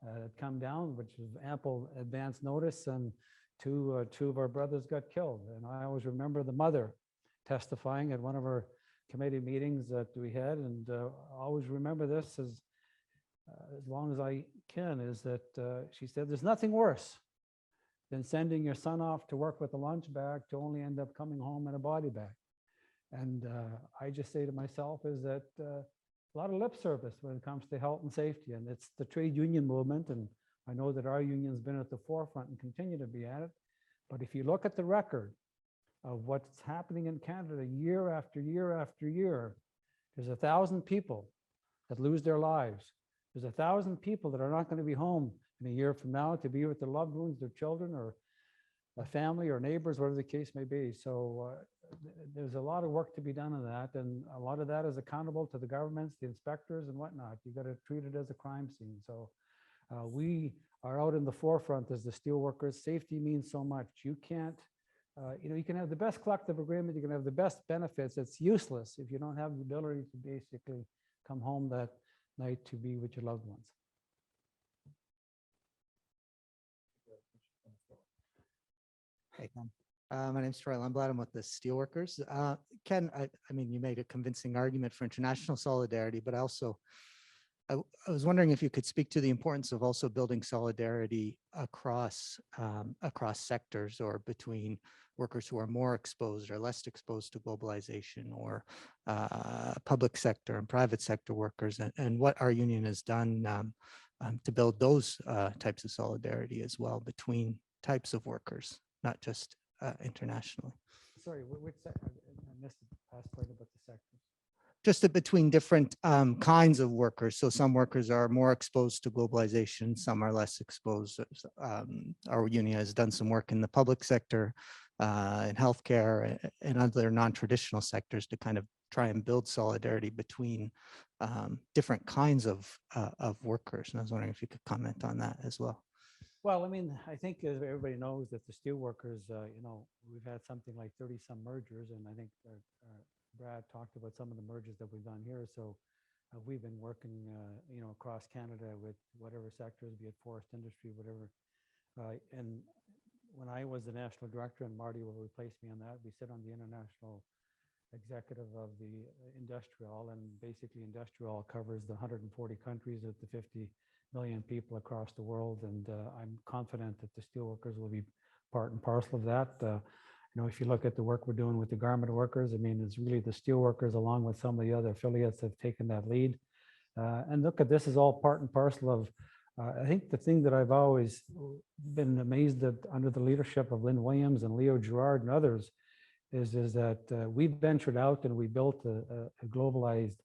that come down, which is ample advance notice, and two of our brothers got killed. And I always remember the mother testifying at one of our committee meetings that we had, and always remember this as long as I can, is that she said there's nothing worse than sending your son off to work with a lunch bag to only end up coming home in a body bag. And I just say to myself is that a lot of lip service when it comes to health and safety, and it's the trade union movement. And I know that our union's been at the forefront and continue to be at it. But if you look at the record of what's happening in Canada year after year after year, there's 1,000 people that lose their lives. There's 1,000 people that are not going to be home in a year from now to be with their loved ones, their children, or a family or neighbors, whatever the case may be. So there's a lot of work to be done on that. And a lot of that is accountable to the governments, the inspectors and whatnot. You got to treat it as a crime scene. So we are out in the forefront as the steelworkers. Safety means so much. You can't, you can have the best collective agreement, you can have the best benefits. It's useless if you don't have the ability to basically come home that night to be with your loved ones. Hey, Ken. My name's Troy Lundblad. I'm with the Steelworkers. Ken, I mean, you made a convincing argument for international solidarity, but also I was wondering if you could speak to the importance of also building solidarity across sectors or between workers who are more exposed or less exposed to globalization, or public sector and private sector workers, and what our union has done to build those types of solidarity as well between types of workers, not just internationally. Sorry, which sector? I missed the last part about the sectors. Just between different kinds of workers. So some workers are more exposed to globalization, some are less exposed. Our union has done some work in the public sector, in healthcare, and other non-traditional sectors to kind of try and build solidarity between different kinds of workers. And I was wondering if you could comment on that as well. Well, I mean, I think as everybody knows that the steelworkers, we've had something like 30 some mergers, and I think Brad talked about some of the mergers that we've done here. So we've been working, across Canada with whatever sectors, be it forest industry, whatever. And when I was the national director, and Marty will replace me on that, we sit on the international executive of the industrial, and basically industrial covers the 140 countries with the 50 million people across the world. And I'm confident that the steelworkers will be part and parcel of that. If you look at the work we're doing with the garment workers, I mean, it's really the steelworkers along with some of the other affiliates have taken that lead. And look at this is all part and parcel of, I think the thing that I've always been amazed at under the leadership of Lynn Williams and Leo Gerard and others is that we ventured out and we built a globalized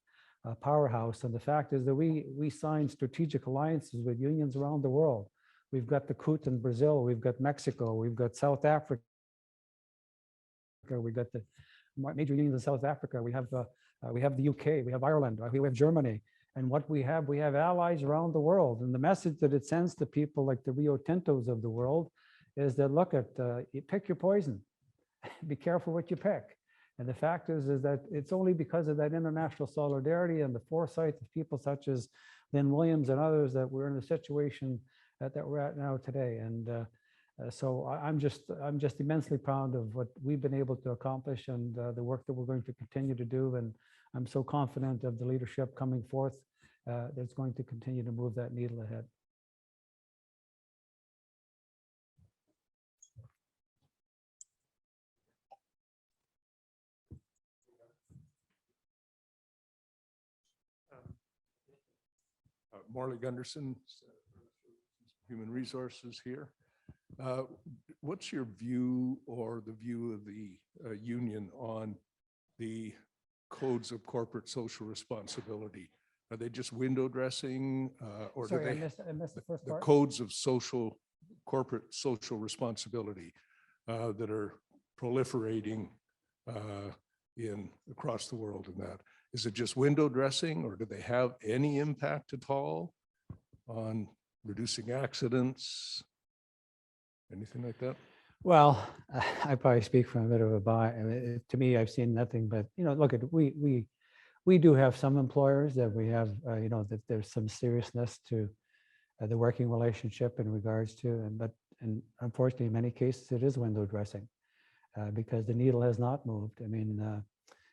powerhouse. And the fact is that we signed strategic alliances with unions around the world. We've got the CUT in Brazil, we've got Mexico, we've got South Africa, we've got the major unions in South Africa, we have the UK, we have Ireland, we have Germany. And what we have allies around the world. And the message that it sends to people like the Rio Tintos of the world is that, look at, you pick your poison, be careful what you pick. And the fact is that it's only because of that international solidarity and the foresight of people such as Lynn Williams and others that we're in the situation that we're at now today. And so I'm just immensely proud of what we've been able to accomplish and the work that we're going to continue to do. And I'm so confident of the leadership coming forth that's going to continue to move that needle ahead. Morley Gunderson, Human Resources here. What's your view or the view of the union on the codes of corporate social responsibility? Are they just window dressing or Sorry, do they I missed the first the part. codes of corporate social responsibility that are proliferating across the world in that? Is it just window dressing, or do they have any impact at all on reducing accidents? Anything like that? Well, I probably speak from a bit of a bias. I mean, to me, I've seen nothing but, look at, we do have some employers that we have, that there's some seriousness to the working relationship in regards to, and unfortunately, in many cases, it is window dressing because the needle has not moved. I mean,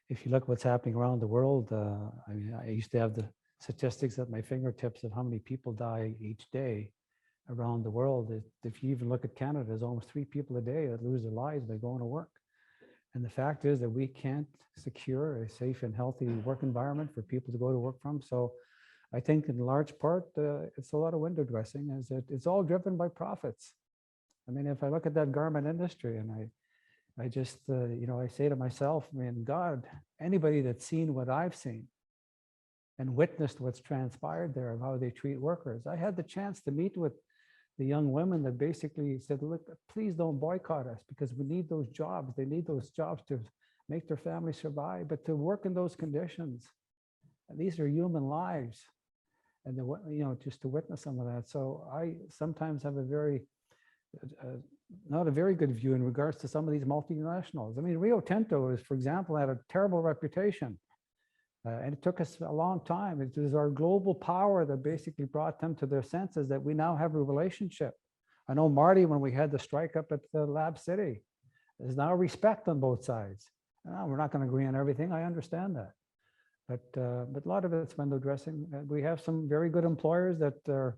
if you look what's happening around the world, I used to have the statistics at my fingertips of how many people die each day around the world. If you even look at Canada, there's almost 3 people a day that lose their lives by going to work. And the fact is that we can't secure a safe and healthy work environment for people to go to work from. So I think in large part, it's a lot of window dressing, is that it's all driven by profits. I mean, if I look at that garment industry and I just, I say to myself, I mean, God, anybody that's seen what I've seen and witnessed what's transpired there of how they treat workers. I had the chance to meet with the young women that basically said, look, please don't boycott us because we need those jobs. They need those jobs to make their family survive, but to work in those conditions. And these are human lives. And just to witness some of that. So I sometimes have a very, not a very good view in regards to some of these multinationals. I mean, Rio Tinto is, for example, had a terrible reputation. And it took us a long time. It was our global power that basically brought them to their senses that we now have a relationship. I know Marty, when we had the strike up at the Lab City, there's now respect on both sides. We're not going to agree on everything. I understand that. But a lot of it's window dressing. We have some very good employers that are,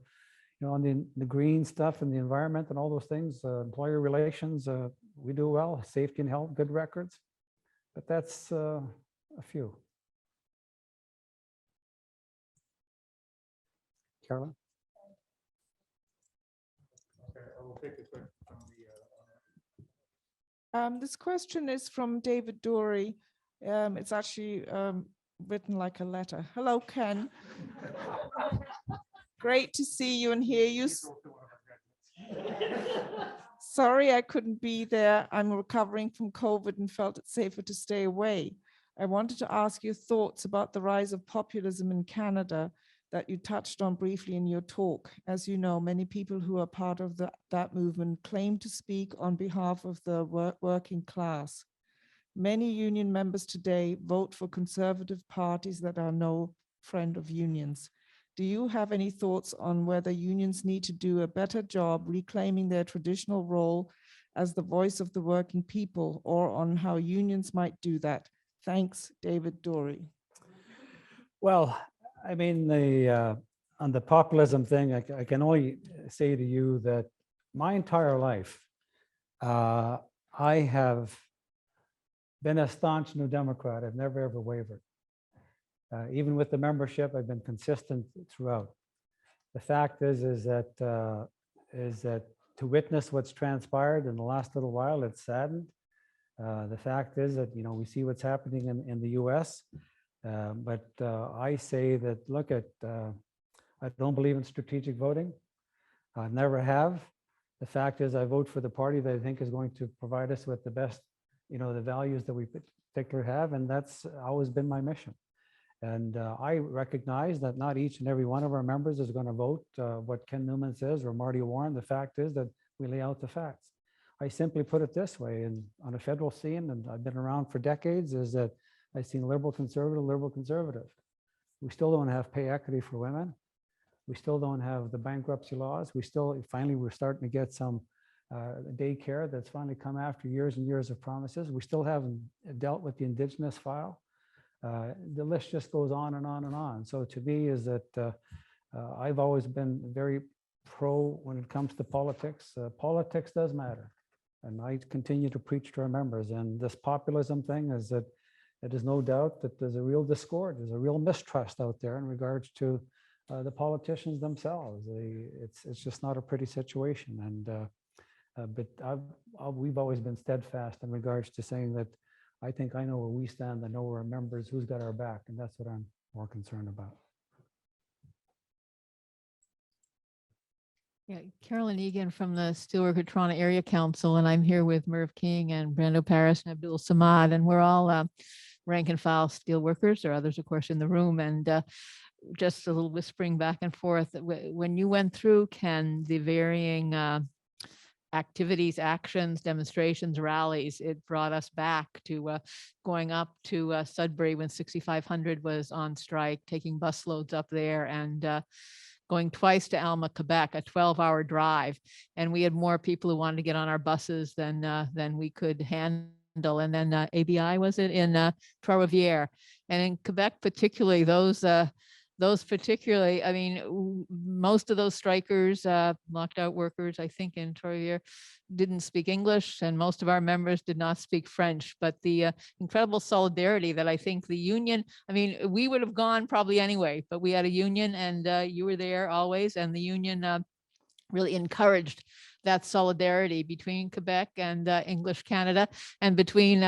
on the green stuff and the environment and all those things, employer relations, we do well, safety and health, good records. But that's a few. Carolyn? Okay, I will take a question from This question is from David Dory. It's actually written like a letter. Hello, Ken. Great to see you and hear you. Sorry I couldn't be there. I'm recovering from COVID and felt it safer to stay away. I wanted to ask your thoughts about the rise of populism in Canada that you touched on briefly in your talk. As you know, many people who are part of that movement claim to speak on behalf of the working class. Many union members today vote for conservative parties that are no friend of unions. Do you have any thoughts on whether unions need to do a better job reclaiming their traditional role as the voice of the working people, or on how unions might do that? Thanks, David Dory. Well, I mean, on the populism thing, I can only say to you that my entire life, I have been a staunch New Democrat. I've never, ever wavered. Even with the membership, I've been consistent throughout. The fact is that to witness what's transpired in the last little while, it's saddened. The fact is that, we see what's happening in the US. But I say that, look at, I don't believe in strategic voting. I never have. The fact is I vote for the party that I think is going to provide us with the best, the values that we particularly have. And that's always been my mission. And I recognize that not each and every one of our members is going to vote what Ken Neumann says or Marty Warren. The fact is that we lay out the facts. I simply put it this way, and on a federal scene, and I've been around for decades, is that I've seen liberal, conservative, liberal, conservative. We still don't have pay equity for women. We still don't have the bankruptcy laws. Finally, we're starting to get some daycare that's finally come after years and years of promises. We still haven't dealt with the Indigenous file. The list just goes on and on and on. So to me is that I've always been very pro when it comes to politics. Politics does matter. And I continue to preach to our members. And this populism thing is that it is no doubt that there's a real discord, there's a real mistrust out there in regards to the politicians themselves. It's just not a pretty situation. And but we've always been steadfast in regards to saying that I think I know where we stand, I know where our members, who's got our back, and that's what I'm more concerned about. Yeah, Carolyn Egan from the Steelworker Toronto Area Council, and I'm here with Merv King and Brando Paris and Abdul Samad, and we're all rank and file steelworkers. There are others, of course, in the room, and just a little whispering back and forth. When you went through, Ken, the varying activities, actions, demonstrations, rallies, it brought us back to going up to Sudbury when 6500 was on strike, taking bus loads up there, and going twice to Alma, Quebec, a 12-hour drive. And we had more people who wanted to get on our buses than we could handle. And then ABI, was it, in Trois-Rivières. And in Quebec, particularly, those those particularly, I mean, most of those strikers, locked out workers, I think in Troyer, didn't speak English, and most of our members did not speak French. But the incredible solidarity that I think the union, I mean, we would have gone probably anyway, but we had a union, and you were there always, and the union really encouraged that solidarity between Quebec and English Canada, and between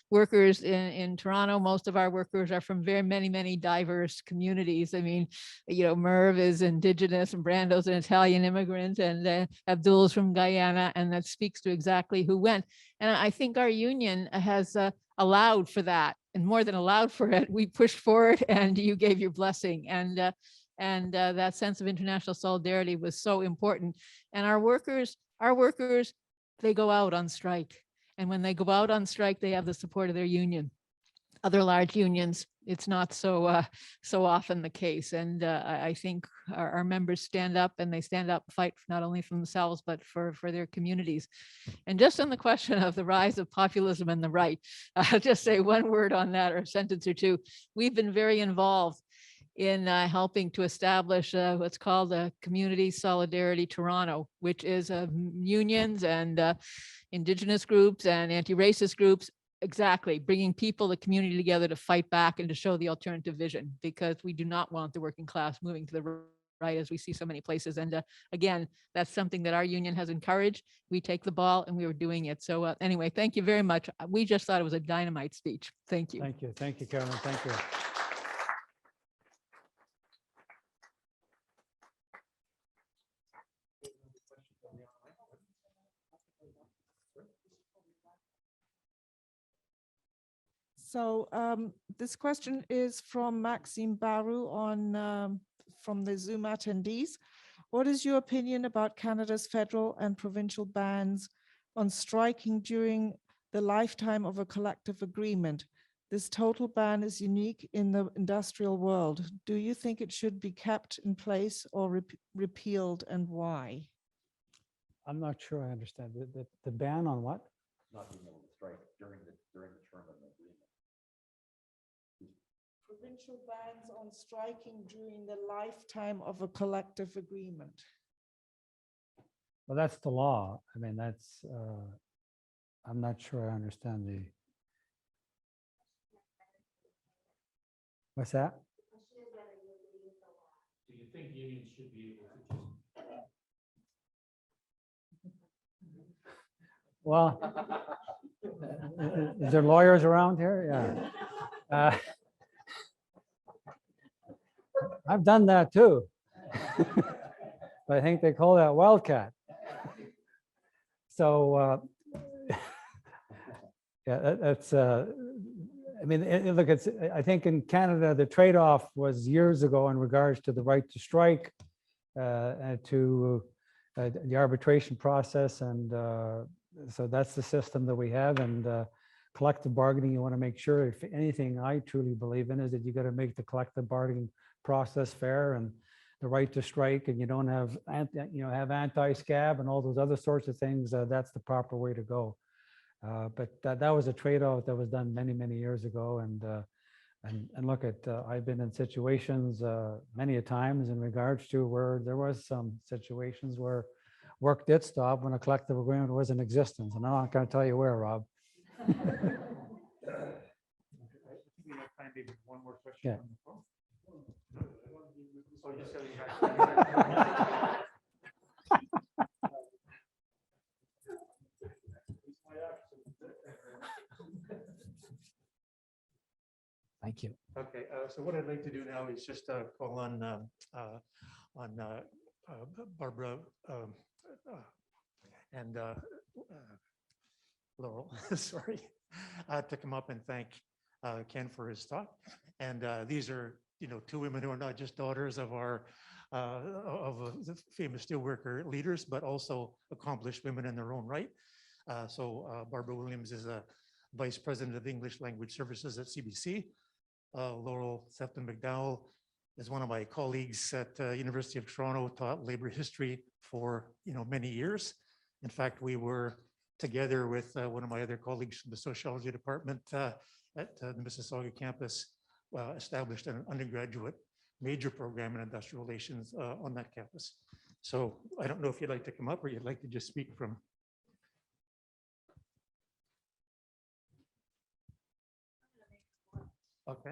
workers in Toronto. Most of our workers are from very many diverse communities. I mean, you know, Merv is Indigenous, and Brando's an Italian immigrant, and Abdul's from Guyana, and that speaks to exactly who went. And I think our union has allowed for that, and more than allowed for it, we pushed for it, and you gave your blessing. And that sense of international solidarity was so important. And our workers, they go out on strike. And when they go out on strike, they have the support of their union. Other large unions, it's not so often the case. And I think our members stand up, and they stand up, fight not only for themselves, but for their communities. And just on the question of the rise of populism and the right, I'll just say one word on that, or a sentence or two. We've been very involved in helping to establish what's called a Community Solidarity Toronto, which is unions and Indigenous groups and anti-racist groups, exactly bringing people, the community together to fight back and to show the alternative vision, because we do not want the working class moving to the right, as we see so many places. And again, that's something that our union has encouraged. We take the ball, and we were doing it. So anyway, thank you very much. We just thought it was a dynamite speech. Thank you. Thank you. Thank you, Carolyn. Thank you. So this question is from Maxime Baru on from the Zoom attendees. What is your opinion about Canada's federal and provincial bans on striking during the lifetime of a collective agreement? This total ban is unique in the industrial world. Do you think it should be kept in place or repealed, and why? I'm not sure I understand. The ban on what? Not being able to strike during the term of an agreement. Provincial bans on striking during the lifetime of a collective agreement. Well, that's the law. I mean, that's, I'm not sure I understand the. What's that? Do you think unions should be able to just Well, is there lawyers around here? Yeah. I've done that too. But I think they call that wildcat. So, yeah, that's, I mean, look, it's, I think in Canada, the trade-off was years ago in regards to the right to strike, and to the arbitration process. And so that's the system that we have. And collective bargaining, you want to make sure, if anything I truly believe in, is that you got to make the collective bargaining process fair, and the right to strike, and you don't have, have anti-scab and all those other sorts of things. That's the proper way to go. But that was a trade-off that was done many years ago. And look at, I've been in situations many a times in regards to where there was some situations where work did stop when a collective agreement was in existence. And I'm not going to tell you where, Rob. I think we have time maybe for one more question. Yeah. On the phone. Oh, you said you had- Thank you. Okay, so what I'd like to do now is just call on Barbara and Laurel, sorry, to come up and thank Ken for his talk. And these are, two women who are not just daughters of our the famous steelworker leaders, but also accomplished women in their own right. So Barbara Williams is a Vice President of English Language Services at CBC. Laurel Sefton-McDowell is one of my colleagues at University of Toronto, taught labor history for many years. In fact, we were together with one of my other colleagues from the sociology department at the Mississauga campus, established an undergraduate major program in industrial relations on that campus. So I don't know if you'd like to come up or you'd like to just speak from. Okay.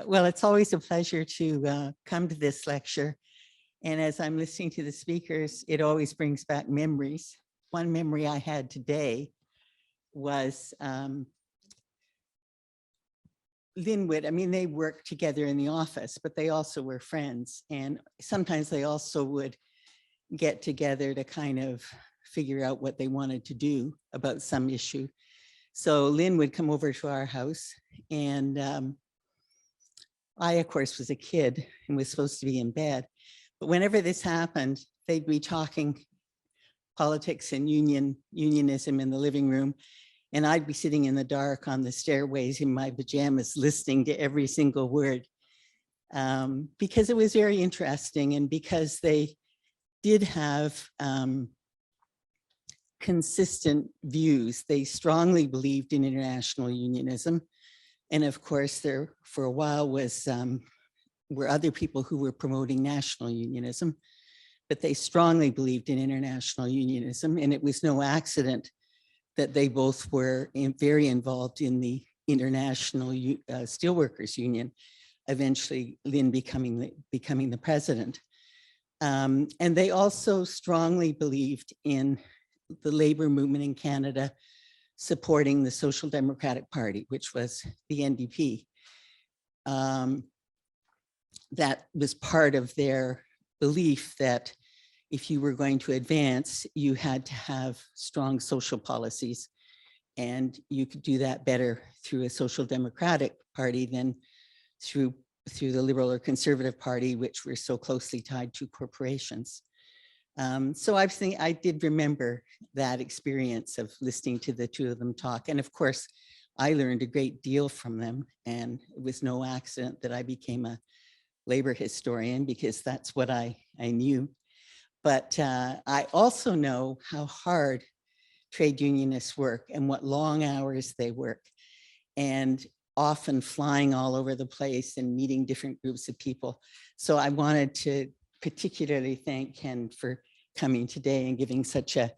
Well, it's always a pleasure to come to this lecture. And as I'm listening to the speakers, it always brings back memories. One memory I had today was Linwood. I mean, they worked together in the office, but they also were friends. And sometimes they also would get together to kind of figure out what they wanted to do about some issue. So Lynn would come over to our house, and I, of course, was a kid and was supposed to be in bed. But whenever this happened, they'd be talking politics and unionism in the living room. And I'd be sitting in the dark on the stairways in my pajamas, listening to every single word, because it was very interesting, and because they did have consistent views. They strongly believed in international unionism. And of course, there for a while were other people who were promoting national unionism, but they strongly believed in international unionism. And it was no accident that they both were very involved in the International Steelworkers Union, eventually Lynn becoming the president. And they also strongly believed in the labor movement in Canada supporting the Social Democratic Party, which was the NDP. That was part of their belief that if you were going to advance, you had to have strong social policies, and you could do that better through a Social Democratic Party than through the Liberal or Conservative Party, which were so closely tied to corporations. So I did remember that experience of listening to the two of them talk. And of course, I learned a great deal from them, and it was no accident that I became a labor historian, because that's what I knew. But I also know how hard trade unionists work and what long hours they work, and often flying all over the place and meeting different groups of people. So I wanted to particularly thank Ken for coming today and giving such a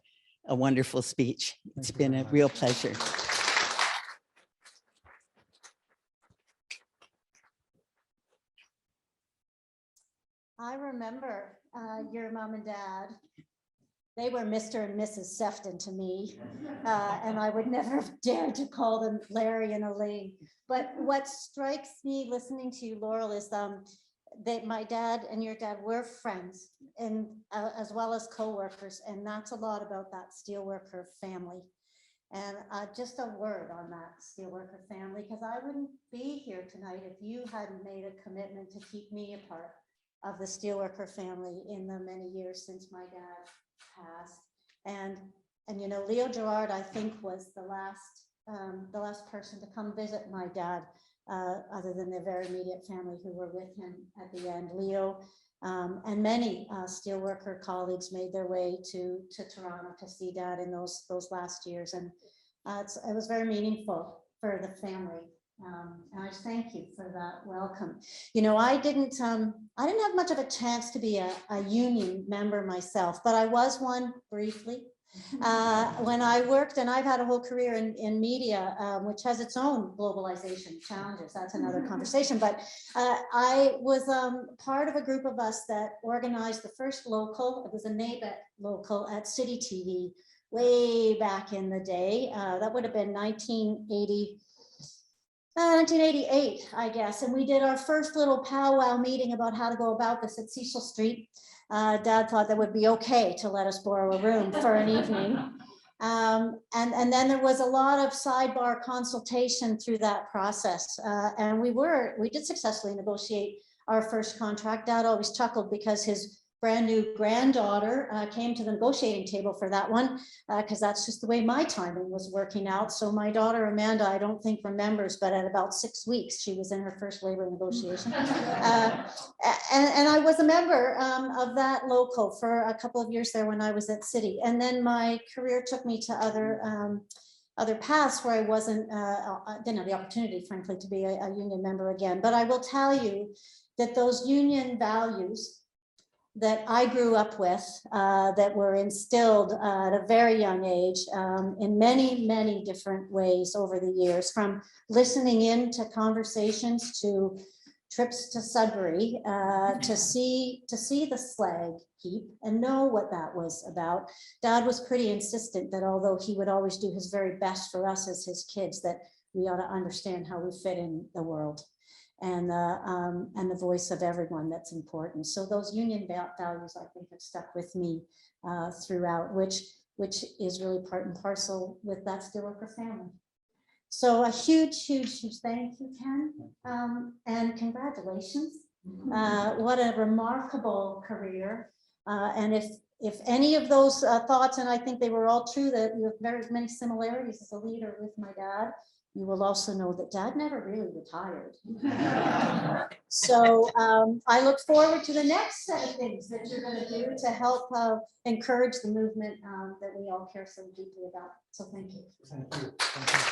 wonderful speech. It's been a real pleasure. I remember your mom and dad. They were Mr. and Mrs. Sefton to me, and I would never have dared to call them Larry and Elaine. But what strikes me listening to you, Laurel, is that my dad and your dad were friends, and as well as co-workers, and that's a lot about that steelworker family. And just a word on that steelworker family, because I wouldn't be here tonight if you hadn't made a commitment to keep me a part of the steelworker family in the many years since my dad passed. And you know, Leo Gerard, I think, was the last person to come visit my dad, other than their very immediate family who were with him at the end. Leo and many steelworker colleagues made their way to Toronto to see Dad in those last years, and it was very meaningful for the family. And I thank you for that welcome. You know, I didn't have much of a chance to be a union member myself, but I was one briefly. When I worked, and I've had a whole career in media, which has its own globalization challenges. That's another conversation. But I was part of a group of us that organized the first local. It was a NABET local at City TV way back in the day. That would have been 1988, I guess. And we did our first little powwow meeting about how to go about this at Cecil Street. Dad thought that would be okay to let us borrow a room for an evening. And then there was a lot of sidebar consultation through that process. And we did successfully negotiate our first contract. Dad always chuckled because his brand new granddaughter came to the negotiating table for that one, because that's just the way my timing was working out. So my daughter Amanda, I don't think remembers, but at about 6 weeks, she was in her first labor negotiation. And I was a member of that local for a couple of years there when I was at City. And then my career took me to other paths where I didn't have the opportunity, frankly, to be a union member again. But I will tell you that those union values that I grew up with, that were instilled at a very young age in many, many different ways over the years, from listening in to conversations to trips to Sudbury, to see the slag heap and know what that was about. Dad was pretty insistent that although he would always do his very best for us as his kids, that we ought to understand how we fit in the world. And the voice of everyone that's important. So those union values, I think, have stuck with me throughout, which is really part and parcel with that Steelworker family. So a huge, huge, huge thank you, Ken, and congratulations. What a remarkable career. And if any of those thoughts, and I think they were all true, that you have very many similarities as a leader with my dad, you will also know that Dad never really retired. So I look forward to the next set of things that you're going to do to help encourage the movement that we all care so deeply about. So thank you. Thank you. Thank you.